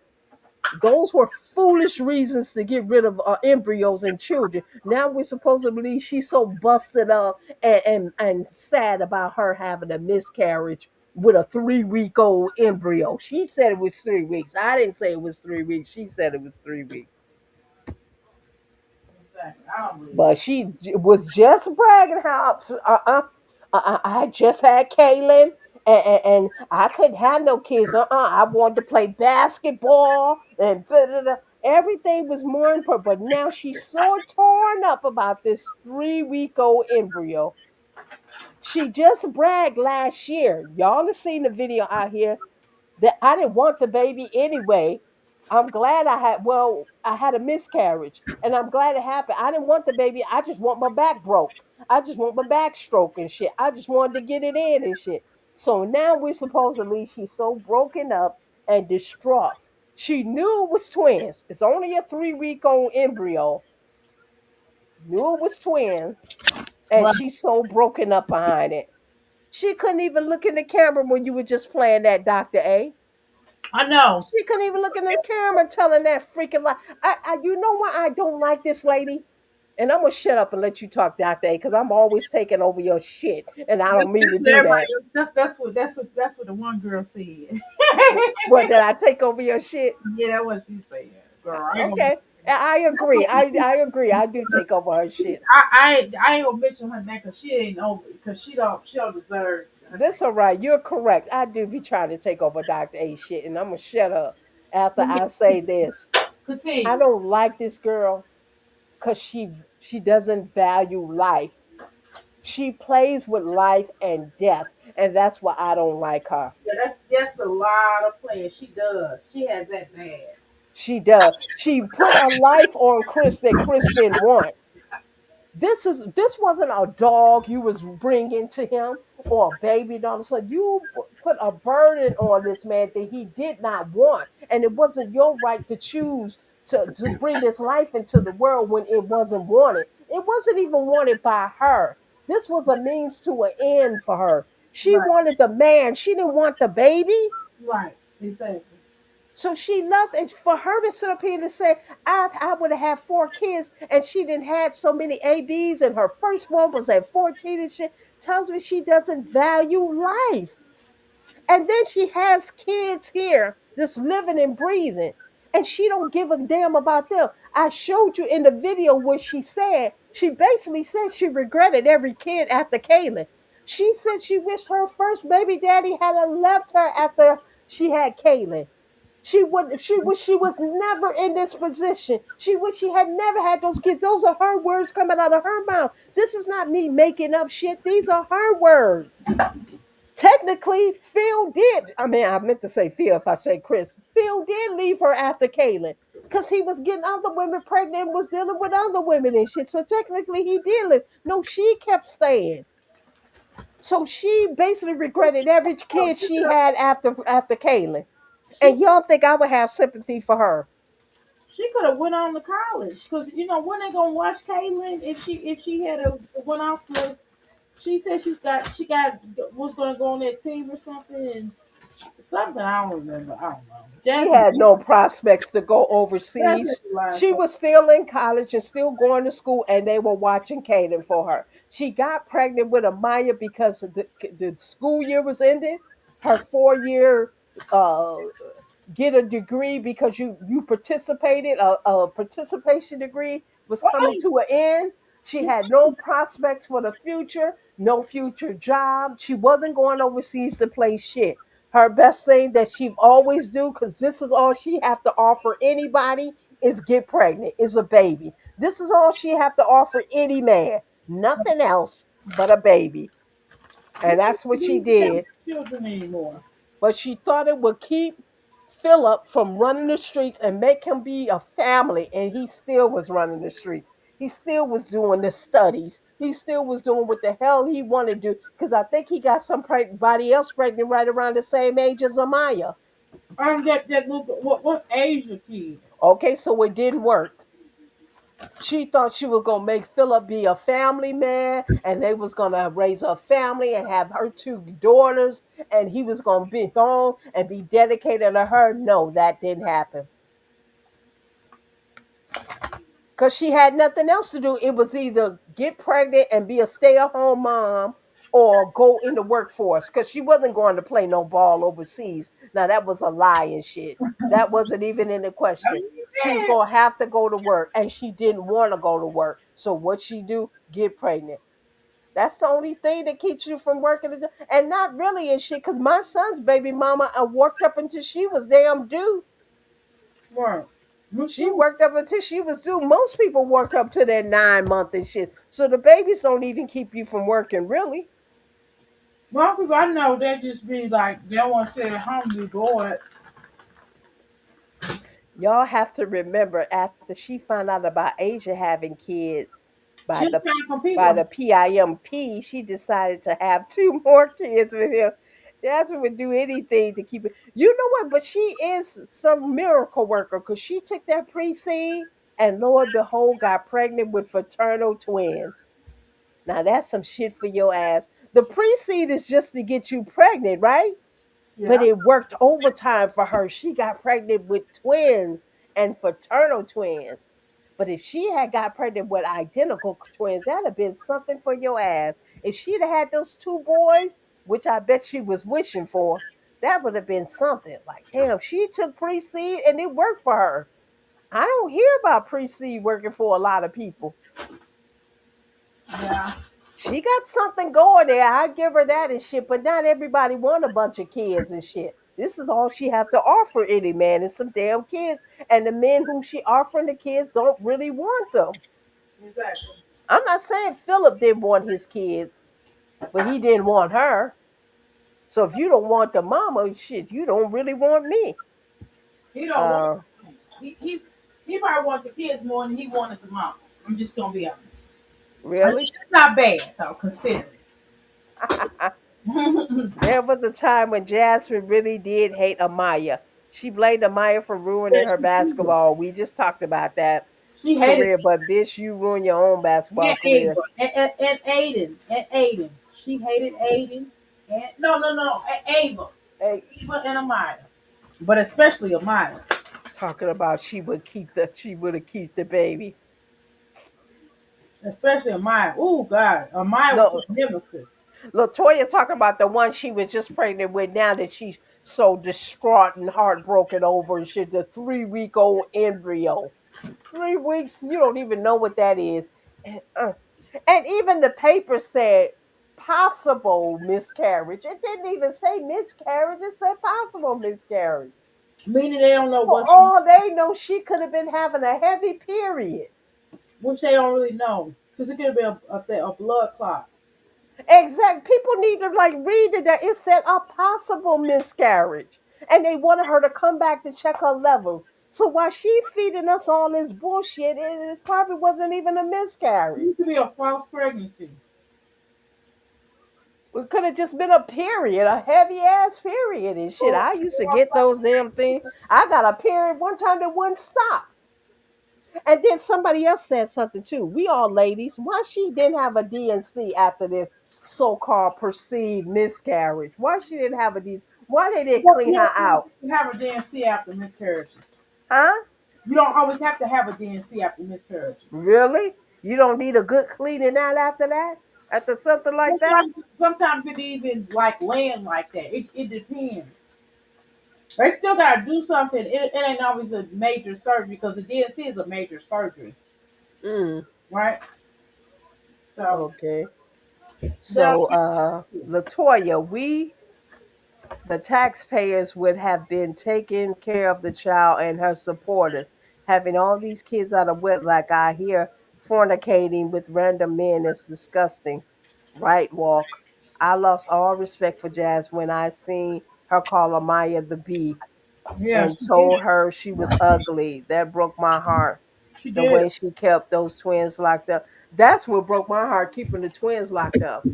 those were foolish reasons to get rid of embryos and children. Now we're supposed to believe she's so busted up and sad about her having a miscarriage with a 3-week old embryo. She said it was 3 weeks. I didn't say it was 3 weeks. She said it was 3 weeks.
Exactly. I don't believe
But she was just bragging how I just had Kaylin and I couldn't have no kids. I wanted to play basketball and da, da, da. Everything was more important. But now she's so torn up about this 3-week old embryo. She just bragged last year. Y'all have seen the video out here that I didn't want the baby anyway. I'm glad I had a miscarriage and I'm glad it happened. I didn't want the baby. I just want my back broke. I just want my back stroke and shit. I just wanted to get it in and shit. So now we're supposedly she's so broken up and distraught. She knew it was twins. It's only a 3 week old embryo. Knew it was twins. And
Well,
she's so broken up behind it. She couldn't even look in the camera when you were just playing that Dr. A.
I know.
She couldn't even look in the camera telling that freaking lie. You know why I don't like this lady? And I'm gonna shut up and let you talk, Dr. A, because I'm always taking over your shit. And I don't mean
That's
to
what
do
everybody.
that.
That's what the one girl said.
What did I take over your shit?
Yeah, that's what she said, girl. I ain't gonna.
Okay. I agree. I agree. I do take over her shit.
I ain't gonna mention her name because she ain't over because she don't deserve her
This
name.
all right. You're correct. I do be trying to take over Dr. A shit, and I'm gonna shut up after
But yeah,
I say this. I
continue.
don't like this girl because she doesn't value life. She plays with life and death, and that's why I don't like her.
Yeah, that's a lot of players. She does. She has that bad.
She does. She put a life on Chris that Chris didn't want. This wasn't a dog you was bringing to him or a baby and all of a sudden you put a burden on this man that he did not want, and it wasn't your right to choose to bring this life into the world when it wasn't wanted. It wasn't even wanted by her. This was a means to an end for her. She
Right.
wanted the man, she didn't want the baby.
Right. Exactly.
So she loves, and for her to sit up here and say, I would have had 4 kids and she didn't had so many ABs and her first one was at 14 and shit, tells me she doesn't value life. And then she has kids here that's living and breathing. And she don't give a damn about them. I showed you in the video where she basically said she regretted every kid after Kaylin. She said she wished her first baby daddy had left her after she had Kaylin. She was never in this position. She wish she had never had those kids. Those are her words coming out of her mouth. This is not me making up shit. These are her words. Technically, Phil did. I mean, I meant to say Phil if I say Chris. Phil did leave her after Kaylin. Because he was getting other women pregnant and was dealing with other women and shit. So technically he did live. No, she kept staying. So she basically regretted every
Oh,
kid she had after Kaylin.
she
And y'all think I would have sympathy for her.
she could have went on to college because when they gonna watch Caitlyn if she had a went off to. She said she got was gonna go on that team or something and something I don't remember. I don't know.
She
Jasmine,
had no prospects to go
Jasmine
overseas.
lied
She
for
was still in college and still going to school, and they were watching Kaden for her. She got pregnant with Amaya because the school year was ending. Her 4 year uh, get a degree because you participated, a participation degree was coming
right.
to an end. She had no prospects for the future, no future job. She wasn't going overseas to play shit. Her best thing that she always do, because this is all she have to offer anybody, is get pregnant, is a baby. This is all she have to offer any man. Nothing else but a baby.
You
And
can't
that's what she
even have
did.
children anymore.
But she thought it would keep Philip from running the streets and make him be a family. And he still was running the streets. He still was doing the studies. He still was doing what the hell he wanted to do. Because I think he got somebody else pregnant right around the same age as Amaya.
That little what age the kid?
Okay, so it didn't work. She thought she was gonna make Philip be a family man, and they was gonna raise a family and have her 2 daughters, and he was gonna be home and be dedicated to her. No, that didn't happen because she had nothing else to do. It was either get pregnant and be a stay-at-home mom or go in the workforce because she wasn't going to play no ball overseas. Now that was a lie and shit. That wasn't even in the
I
question.
mean, you
She was
said
gonna have to go to work and she didn't want to go to work. So what she do? Get pregnant. That's the only thing that keeps you from working. And not really and shit, because my son's baby mama worked up until she was damn due.
right. Me
She
too.
worked up until she was due. Most people work up to their 9 month and shit. So the babies don't even keep you from working, really.
Most people I know they just be like they want to stay at home be bored.
Y'all have to remember after she found out about Asia having kids by
She was
the
trying to compete
by
with
the
her.
PIMP, she decided to have two more kids with him. Jasmine would do anything to keep it. You know what? But she is some miracle worker because she took that pre-seed and lo and behold got pregnant with fraternal twins. Now that's some shit for your ass. The pre-seed is just to get you pregnant, right? But
Yeah.
it worked overtime for her. She got pregnant with twins and fraternal twins. But if she had got pregnant with identical twins, that'd have been something for your ass. If she'd have had those two boys, which I bet she was wishing for, that would have been something. Like, damn, she took pre-seed and it worked for her. I don't hear about pre-seed working for a lot of people.
Yeah.
She got something going there. I give her that and shit, but not everybody want a bunch of kids and shit. This is all she have to offer any man is some damn kids. And the men who she offering the kids don't really want them.
Exactly.
I'm not saying Philip didn't want his kids, but he didn't want her. So if you don't want the mama, shit, you don't really want me.
He don't want.
Uh,
He he he probably wanted the kids more than he wanted the mom. I'm just gonna be honest. I mean,
really?
it's not bad though, considering.
There was a time when Jasmine really did hate Amaya. She blamed Amaya for ruining her
She evil.
basketball. We just talked about that
She hated.
career, but bitch, you ruined your own basketball
And
career.
Ava and Aiden and Aiden. She hated Aiden and no Ava,
Hey,
Eva and Amaya, but especially Amaya,
talking about she would have keep the baby.
especially Amaya. Oh God, Amaya was
No,
his nemesis.
Latoya talking about the one she was just pregnant with now that she's so distraught and heartbroken over and shit. The 3 week old embryo. 3 weeks, you don't even know what that is. And even the paper said possible miscarriage. It didn't even say miscarriage, it said possible miscarriage.
Meaning they don't know
For
what's going,
all they know, she could have been having a heavy period.
which they don't really know, because it could be a blood clot.
Exact. People need to like read it that it said a possible miscarriage. And they wanted her to come back to check her levels. So while she feeding us all this bullshit, it probably wasn't even a miscarriage.
It could be a false pregnancy.
It could have just been a period, a heavy ass period and shit.
Or,
I used to get those damn things. I got a period one time that wouldn't stop. And then somebody else said something too. We all ladies. Why she didn't have a DNC after this so-called perceived miscarriage? Why she didn't have a D? Why they didn't
well,
clean
you
her
don't
out?
have a DNC after miscarriages.
Huh?
You don't always have to have a DNC after miscarriages.
Really? You don't need a good cleaning out after that? After something like that?
Sometimes it even like land like that. It depends. They still gotta do something. It ain't always a major surgery because the DNC is a major surgery,
Mm,
right? So
okay.
that
So Latoya, we the taxpayers would have been taking care of the child and her supporters. Having all these kids out of wedlock, I hear fornicating with random men is disgusting. Right, Walk. I lost all respect for Jazz when I seen her call Amaya the bee
yeah,
and
she did.
told her she was ugly. That broke my heart.
She
The
did.
way she kept those twins locked up. That's what broke my heart, keeping the twins locked up.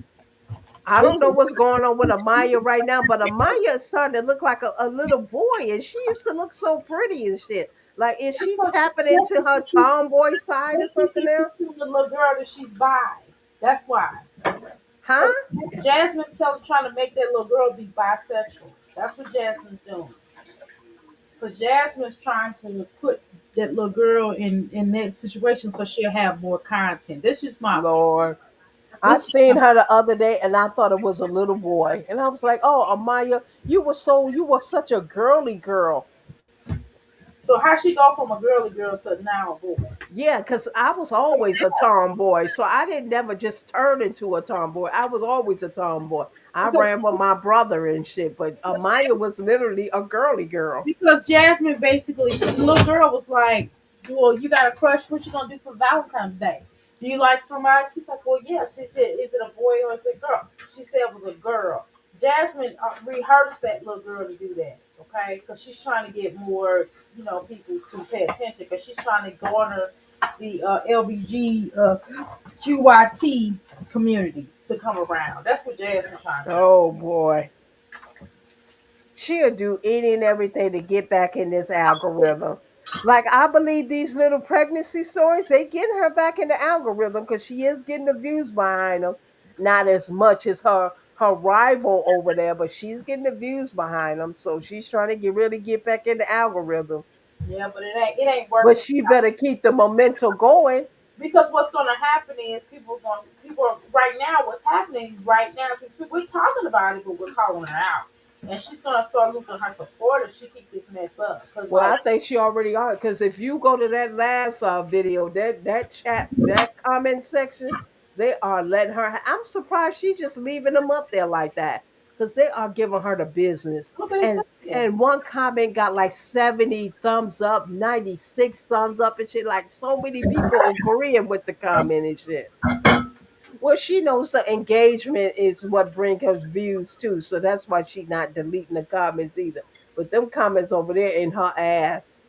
I don't know what's going on with Amaya right now, but Amaya is starting to look like a little boy, and she used to look so pretty and shit. Like, is she tapping into her tomboy side or
She
something
keeps
now?
telling the little girl that she's bi. That's why.
Huh?
Jasmine's trying to make that little girl be bisexual. That's what Jasmine's doing. Because Jasmine's trying to put that little girl in that situation so she'll have more content. This is my
Lord. I
this.
seen her the other day and I thought it was a little boy. And I was like, oh, Amaya, you were such a girly girl.
So how she go from a girly girl to now a boy?
Yeah, because I was always a tomboy. So I didn't never just turn into a tomboy. I was always a tomboy. I
Because
ran with my brother and shit. But Amaya was literally a girly girl.
because Jasmine basically the little girl was like, well, you got a crush. What you gonna do for Valentine's Day? Do you like somebody? She's like, well, yeah. She said, is it a boy or is it a girl? She said it was a girl. Jasmine rehearsed that little girl to do that. okay? Because she's trying to get more, people to pay attention. Because she's trying to garner the LBG QYT community to come around. That's what Jasmine's trying to do.
Oh boy. She'll do any and everything to get back in this algorithm. Like I believe these little pregnancy stories, they getting her back in the algorithm because she is getting the views behind them. Not as much as her rival over there, but she's getting the views behind them. So she's trying to really get back in the algorithm.
Yeah, but it ain't
But
working.
she better keep the momentum going.
Because what's going to happen is people right now. What's happening right now is we're talking about it, but we're calling her out, and she's going to start losing her support if she keep this mess up. Because
Well,
like,
I think she already are because if you go to that last video, that chat, that comment section, they are letting her. I'm surprised she just leaving them up there like that because they are giving her the business.
what they
And
saying?
and one comment got like 70 thumbs up, 96 thumbs up, and shit. Like so many people agreeing with the comment and shit. Well, she knows the engagement is what brings her views too, so that's why she not deleting the comments either. But them comments over there in her ass.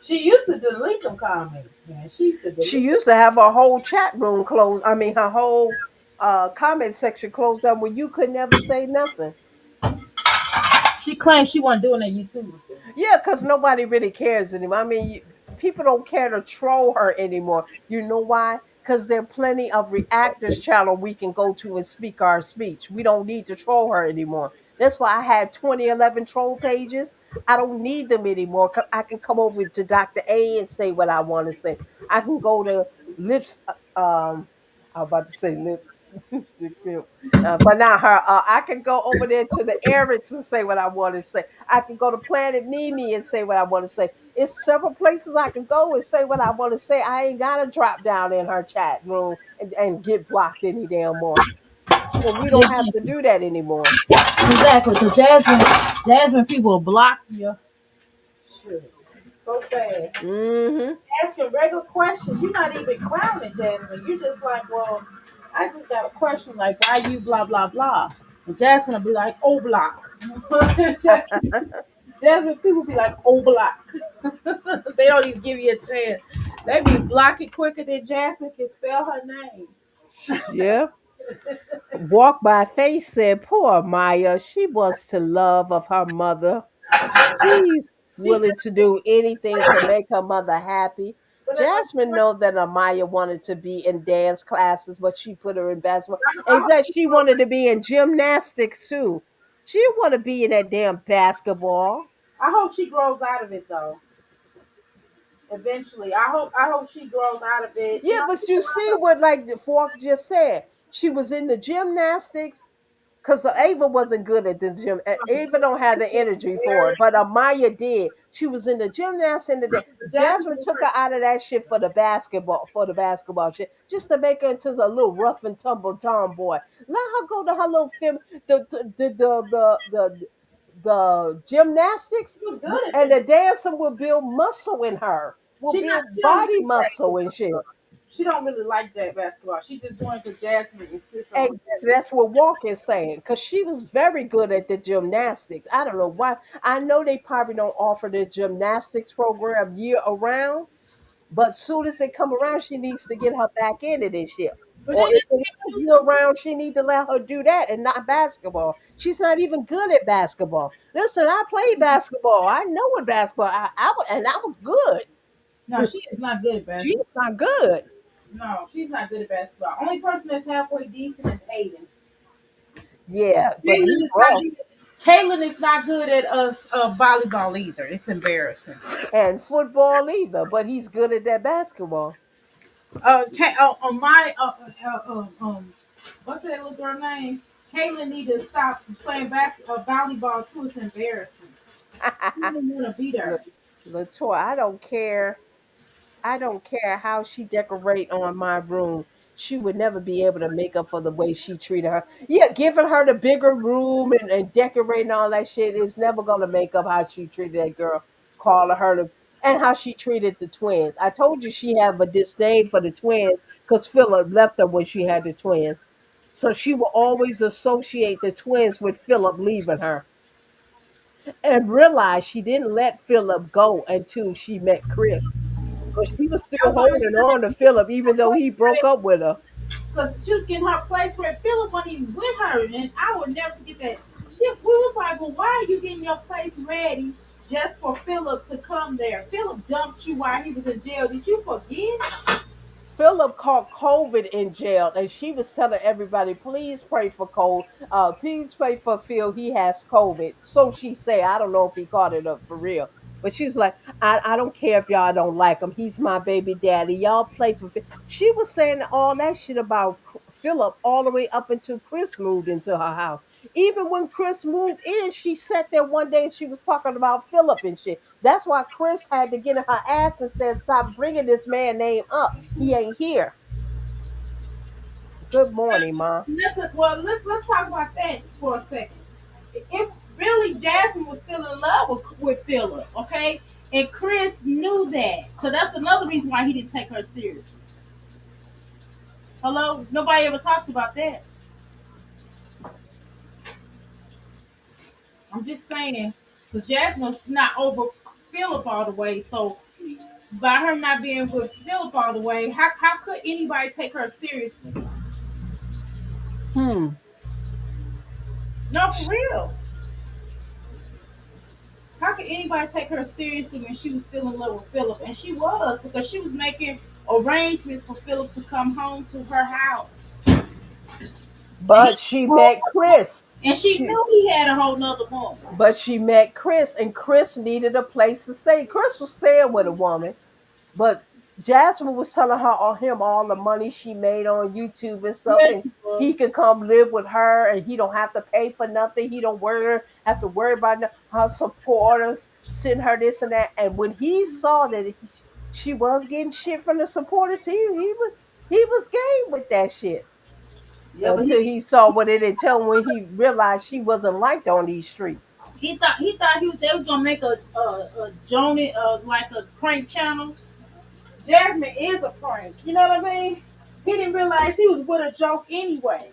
She used to delete them comments, man. She used to
She
delete.
used to have her whole chat room closed. I mean, her whole comment section closed down where you could never say nothing.
She claimed she wasn't doing that. YouTube was doing.
Yeah, because nobody really cares anymore. I mean, people don't care to troll her anymore. You know why? Because there are plenty of reactors channel we can go to and speak our speech. We don't need to troll her anymore. That's why I had 2011 troll pages. I don't need them anymore. I can come over to Dr. A and say what I want to say. I can go to lips. I was about to say lips, lipstick film, but not her. I can go over there to the Erics and say what I want to say. I can go to Planet Mimi and say what I want to say. It's several places I can go and say what I want to say. I ain't gotta drop down in her chat room and get blocked any damn more. So we don't have to
Yeah,
do that anymore.
exactly. Because Jasmine, people will block you. Shit, so fast.
Hmm.
Asking regular questions. You're not even clowning Jasmine. You're just like, well, I just got a question like, why you blah blah blah, and Jasmine will be like, oh block. Jasmine people be like, oh block. They don't even give you a chance. They be blocking quicker than Jasmine can spell her name.
Yeah. Walk by Faith said, poor Maya, she wants to love of her mother. She's
She,
willing to do anything to make her mother happy.
but
Jasmine know that Amaya wanted to be in dance classes, but she put her in basketball. And said she wanted to be in gymnastics too. She didn't want to be in that damn basketball.
I hope she grows out of it though. Eventually, I hope she grows out of it.
Yeah, but you see what like the Fork just said. She was in the gymnastics because Ava wasn't good at the gym. Ava don't have the energy for it, but Amaya did. She was in the gymnastics and Jasmine
Jasmine,
took her out of that shit for the basketball shit, just to make her into a little rough and tumble tomboy. Let her go to her little the gymnastics,
she was good at
and
it.
the dancing will build muscle in her, will build
She don't
body
really
muscle and shit.
she don't really like that basketball. She just doing it because Jasmine insists on
Exactly.
it.
That's what Walk is saying because she was very good at the gymnastics. I don't know why. I know they probably don't offer the gymnastics program year around, but soon as it come around, she needs to get her back into this year.
But
Or
then
if
they
it's not year round, she need to let her do that and not basketball. She's not even good at basketball. Listen, I played basketball. I know what basketball. And I was
no,
good.
she is not good at
She's
basketball.
not good.
No, she's not good at basketball. Only person that's halfway decent is Aiden.
Yeah, but
Caitlin
he
is not
rough.
good. Caitlin is not good at volleyball either. It's embarrassing.
And football either, but he's good at that basketball.
On my what's that little girl name? Caitlin need to stop playing volleyball too. It's embarrassing. She didn't want to be
La-
there.
Latoya, I don't care. I don't care how she decorate on my room. She would never be able to make up for the way she treated her. Yeah, giving her the bigger room and decorating all that shit is never gonna make up how she treated that girl, calling her to, and how she treated the twins. I told you she have a disdain for the twins because Philip left her when she had the twins. So she will always associate the twins with Philip leaving her. and realized she didn't let Philip go until she met Chris. Because she was still
That's why
holding on to Philip even though he broke up with her.
because she was getting her place where Philip wasn't even with her, and I would never forget that. We was like, well, why are you getting your place ready just for Philip to come there? Philip dumped you while he was in jail. Did you forget?
Philip caught COVID in jail, and she was telling everybody, "Please pray for Cole. Please pray for Phil. He has COVID." So she say, "I don't know if he caught it up for real," but she was like, "I don't care if y'all don't like him. He's my baby daddy. Y'all play for Phil." She was saying all that shit about Philip all the way up until Chris moved into her house. Even when Chris moved in, she sat there one day and she was talking about Philip and shit. That's why Chris had to get in her ass and said, "Stop bringing this man name up. He ain't here." Good morning, Ma.
Let's talk about that for a second. If really Jasmine was still in love with Philip, okay, and Chris knew that, so that's another reason why he didn't take her seriously. Hello, nobody ever talked about that. I'm just saying, because Jasmine's not over Philip all the way, so by her not being with Philip all the way, how could anybody take her seriously?
Hmm.
No, for real. How could anybody take her seriously when she was still in love with Philip? And she was, because she was making arrangements for Philip to come home to her house. And he
But she met Chris.
and she
She
knew he had a whole nother woman.
but she met Chris and Chris needed a place to stay. Chris was staying with a woman. But Jasmine was telling her or him all the money she made on YouTube and stuff,
Yes,
and
she was.
he can come live with her, and he don't have to pay for nothing. He don't have to worry about her supporters send her this and that. And when he saw that she was getting shit from the supporters, he was game with that shit
Yeah, but
until he saw what it entailed when he realized she wasn't liked on these streets.
he thought they was gonna make a Joni like a prank channel. Jasmine is a prank. You know what I mean? He didn't realize he was with a joke anyway.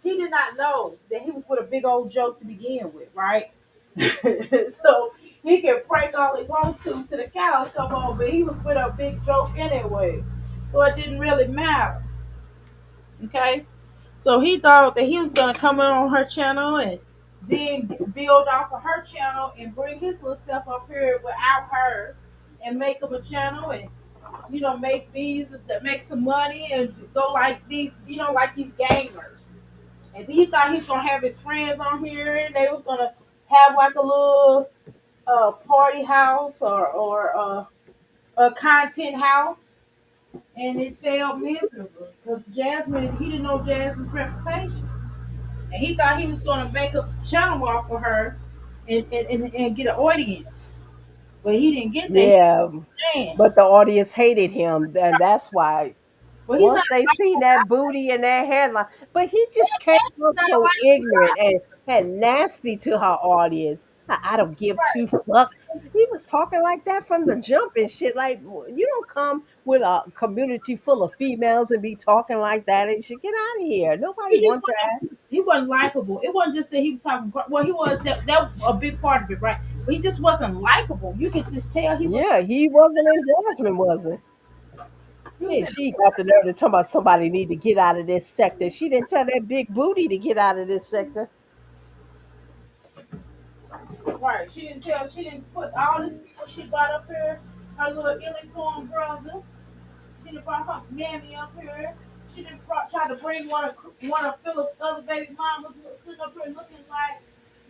He did not know that he was with a big old joke to begin with, right? So he can prank all he wants to the cows come home, but he was with a big joke anyway. So it didn't really matter. Okay? So he thought that he was gonna come in on her channel and then build off of her channel and bring his little self up here without her and make him a channel and make these that make some money and go like these, like these gamers. And he thought he's gonna have his friends on here and they was gonna have like a little party house or a content house, and it failed miserably because Jasmine, he didn't know Jasmine's reputation, and he thought he was gonna make a channel off of her and get an audience, but he didn't get that.
Yeah,
Man,
but the audience hated him, and that's why
but he's not
once they seen that booty and that hairline, but he just came off
not
so
like
ignorant and nasty to her audience. I don't give two fucks. He was talking like that from the jump and shit. Like you don't come with a community full of females and be talking like that and shit. Get out of here. Nobody
he just
wants your ass.
wasn't he wasn't likable. It wasn't just that he was talking. Well, he was that was a big part of it, right? But he just wasn't likable. You could just tell he was.
Yeah, he wasn't and Jasmine wasn't.
He was
And she got the nerve to talk about somebody need to get out of this sector. She didn't tell that big booty to get out of this sector.
right. She didn't tell. She didn't put all these people she brought up here. Her little illy form brother. She done brought her mammy up here. She done try to bring one of Philip's other baby mamas sitting up here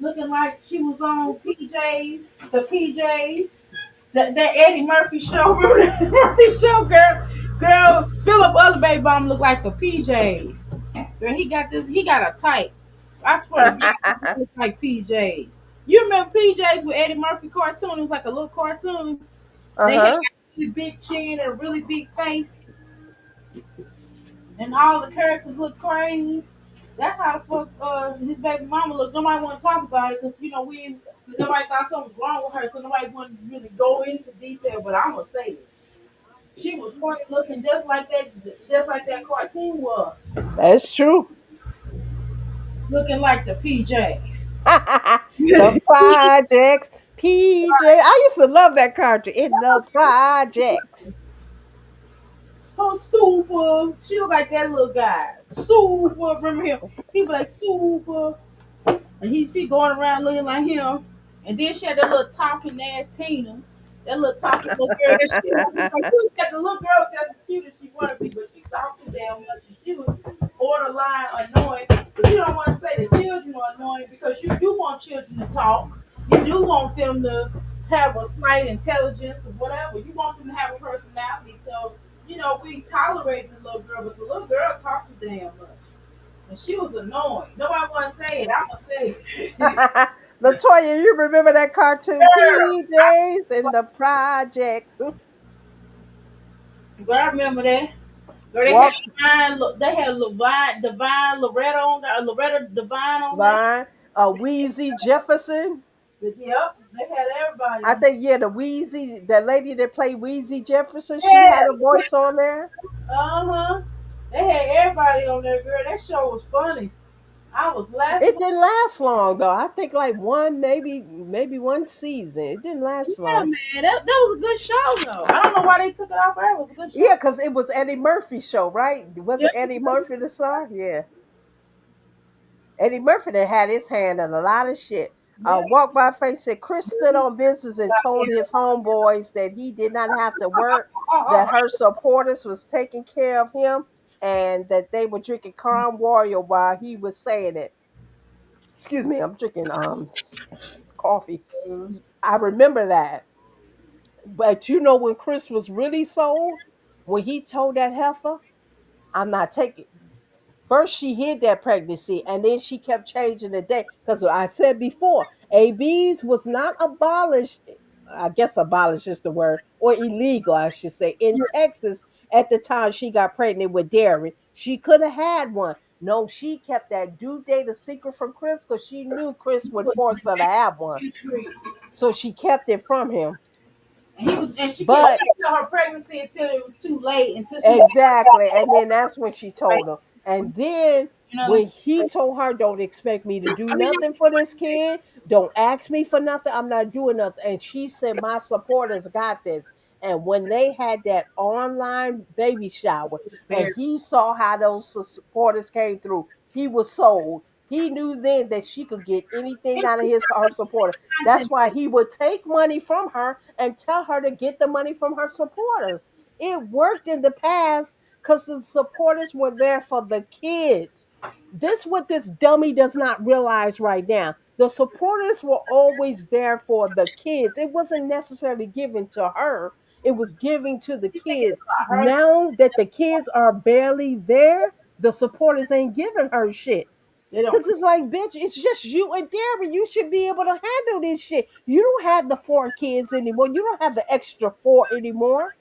looking like she was on PJs, the PJs. That Eddie Murphy show, remember that Eddie Murphy show, girl, Philip other baby mama look like the PJs. Girl, he got a type. I swear to God, he look like PJs. You remember PJs with Eddie Murphy cartoon? It was like a little cartoon. They had like
Uh-huh.
a really big chin and a really big face, and all the characters look crazy. That's how the fuck his baby mama looked. Nobody want to talk about it because nobody thought something was wrong with her, so nobody wanted to really go into detail. But I'm gonna say it. She was funny looking just like that cartoon was,
That's true.
looking like the PJs.
The projects. PJ. I used to love that character in the projects.
Oh, super. She look like that little guy. Super. Remember him? He was like super. And she going around looking like him. And then she had that little talking ass Tina. That little talking little girl. That she was like, she was just a little girl, just as cute as she wanted to be, but she talked too damn much. And she was borderline annoying. But you don't want to say the children are annoying because you do want children to talk. You do want them to have a slight intelligence or whatever. You want them to have a personality. So, we tolerate the little girl, but the little girl talked too damn much. And she was annoying. Nobody want to say it. I'm going to say it.
Latoya, you remember that cartoon
Girl,
PJs in the projects?
I remember that. Girl, they had
Walks
Divine Loretta on there, Loretta Divine on there.
line. Wheezy Jefferson.
Yep, they had everybody
I
on.
think yeah, the Wheezy, the lady that played Wheezy Jefferson, she
Yeah,
had a voice on there.
uh-huh. They had everybody on there, girl. That show was funny. I was laughing.
It didn't last long though. I think like one, maybe one season. It didn't last
Yeah,
long.
man, that was a good show though. I don't know why they took it off air. It was a good show.
Yeah, because it was Eddie Murphy's show, right? Was
Yep.
it Eddie Murphy the star? Yeah. Eddie Murphy that had his hand in a lot of shit.
Yeah.
Walk by Faith said Chris stood on business and told his homeboys that he did not have to work, that her supporters was taking care of him, and that they were drinking Crown Royal while he was saying it. Excuse me, I'm drinking coffee. I remember that. But you know when Chris was really sold, when he told that heifer, I'm not taking. First, she hid that pregnancy, and then she kept changing the date. Because I said before, ABs was not abolished. I guess abolished is the word, or illegal, I should say, in Texas at the time she got pregnant with Derry. She could have had one. No, she kept that due date a secret from Chris because she knew Chris would force her to have one. So she kept it from him.
And she kept
But
waiting till her pregnancy until it was too late, until she
exactly. And then that's when she told him. And then
you know what I'm
when he
saying?
told her, don't expect me to do
I mean,
nothing for this kid, don't ask me for nothing, I'm not doing nothing. And she said, my supporters got this. And when they had that online baby shower and
very
he saw how those supporters came through, he was sold. He knew then that she could get anything out of her supporter. That's
content.
why he would take money from her and tell her to get the money from her supporters. It worked in the past because the supporters were there for the kids. This what this dummy does not realize right now. The supporters were always there for the kids. It wasn't necessarily given to her. It was given to the
You think it's
kids.
about her?
Now that the kids are barely there, the supporters ain't giving her shit.
They don't.
Cause it's like, bitch, it's just you and Derry. You should be able to handle this shit. You don't have the four kids anymore. You don't have the extra four anymore.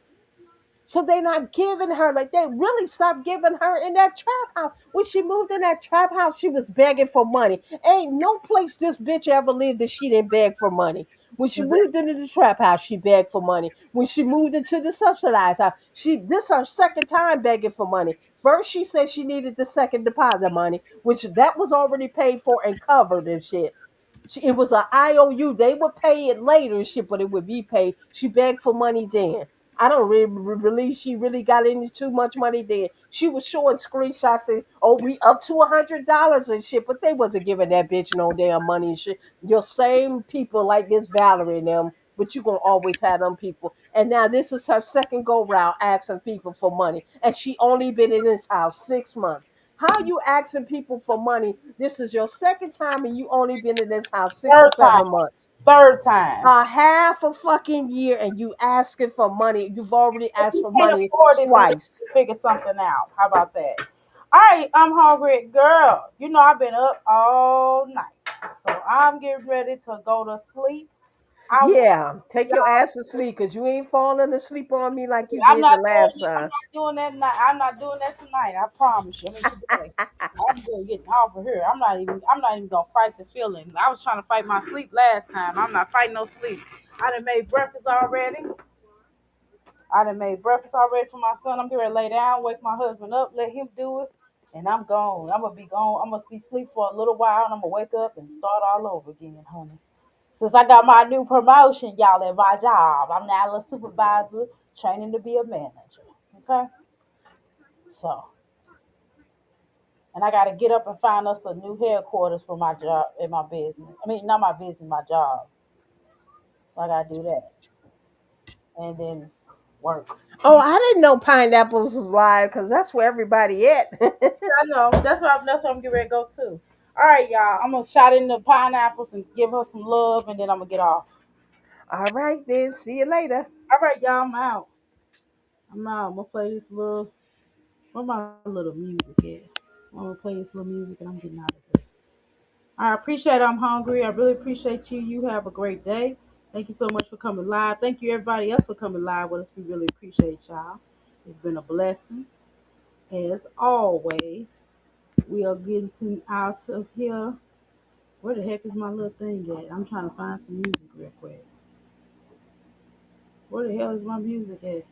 So they're not giving her, like they really stopped giving her in that trap house. When she moved in that trap house, she was begging for money. Ain't no place this bitch ever lived that she didn't beg for money. When she moved into the trap house, she begged for money. When she moved into the subsidized house, this her second time begging for money. First, she said she needed the second deposit money, which that was already paid for and covered and shit. It was an IOU. They would pay it later and shit, but it would be paid. She begged for money then. I don't really believe she really got into too much money then. She was showing screenshots saying, "Oh, we up to $100 and shit," but they wasn't giving that bitch no damn money and shit. Your same people like this Valerie and them, but you gonna always have them people. And now this is her second go round asking people for money, and she only been in this house 6 months. How you asking people for money? This is your second time, and you only been in this house six or
Third time.
seven months.
Third time.
A half a fucking year, and you asking for money. You've already
If
asked
you
for
can't
money
afford it, then
twice.
let's figure something out. How about that? All right, I'm hungry, girl. You know I've been up all night, so I'm getting ready to go to sleep. I want
Yeah, take your
y'all.
ass to sleep because you ain't falling asleep on me like you
I'm
did the
not doing.
last
I'm
time.
not doing that night. I'm not doing that tonight. I promise you. I mean today. I'm good getting off of here. I'm not even. I'm not even gonna fight the feeling. I was trying to fight my sleep last time. I'm not fighting no sleep. I done made breakfast already. I done made breakfast already for my son. I'm getting ready to lay down, wake my husband up, let him do it. and I'm gone. I'm gonna be gone. I'm gonna be asleep for a little while, and I'm gonna wake up and start all over again, honey. Since I got my new promotion, y'all, at my job, I'm now a supervisor, training to be a manager. Okay, so and I gotta get up and find us a new headquarters for my job in my business. I mean, not my business, my job. So I gotta do that, and then work.
Oh, I didn't know pineapples was live because that's where everybody at.
I know. That's what I'm getting ready to go to. All right, y'all. I'm gonna shot in the pineapples and give her some love, and then I'm gonna get off.
All right, then. See you later.
All right, y'all. I'm out. I'm out. I'm gonna play this little. Where my little music at? I'm gonna play this little music, and I'm getting out of here. I appreciate. I'm hungry. I really appreciate you. You have a great day. Thank you so much for coming live. Thank you everybody else for coming live with us. We really appreciate y'all. It's been a blessing as always. We are getting out of here. Where the heck is my little thing at? I'm trying to find some music real quick. Where the hell is my music at?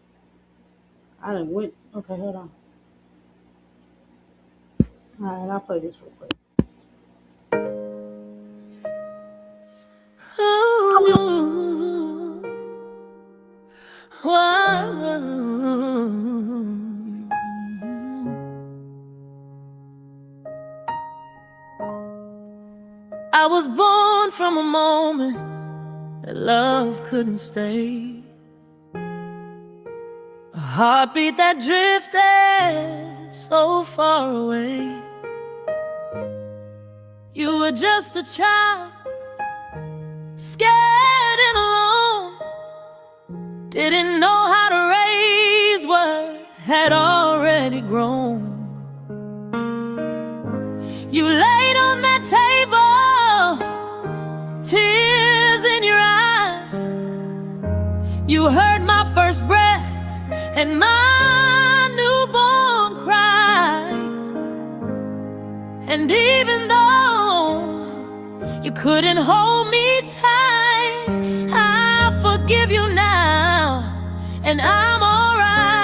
I done went. Okay, hold on. All right, I'll play this real quick. Ooh, I was born from a moment that love couldn't stay. A heartbeat that drifted so far away. You were just a child, scared and alone. Didn't know how to raise what had already grown. You laid on that table, tears in your eyes. You heard my first breath and my newborn cries. And even though you couldn't hold me tight, I forgive you now, and I'm alright.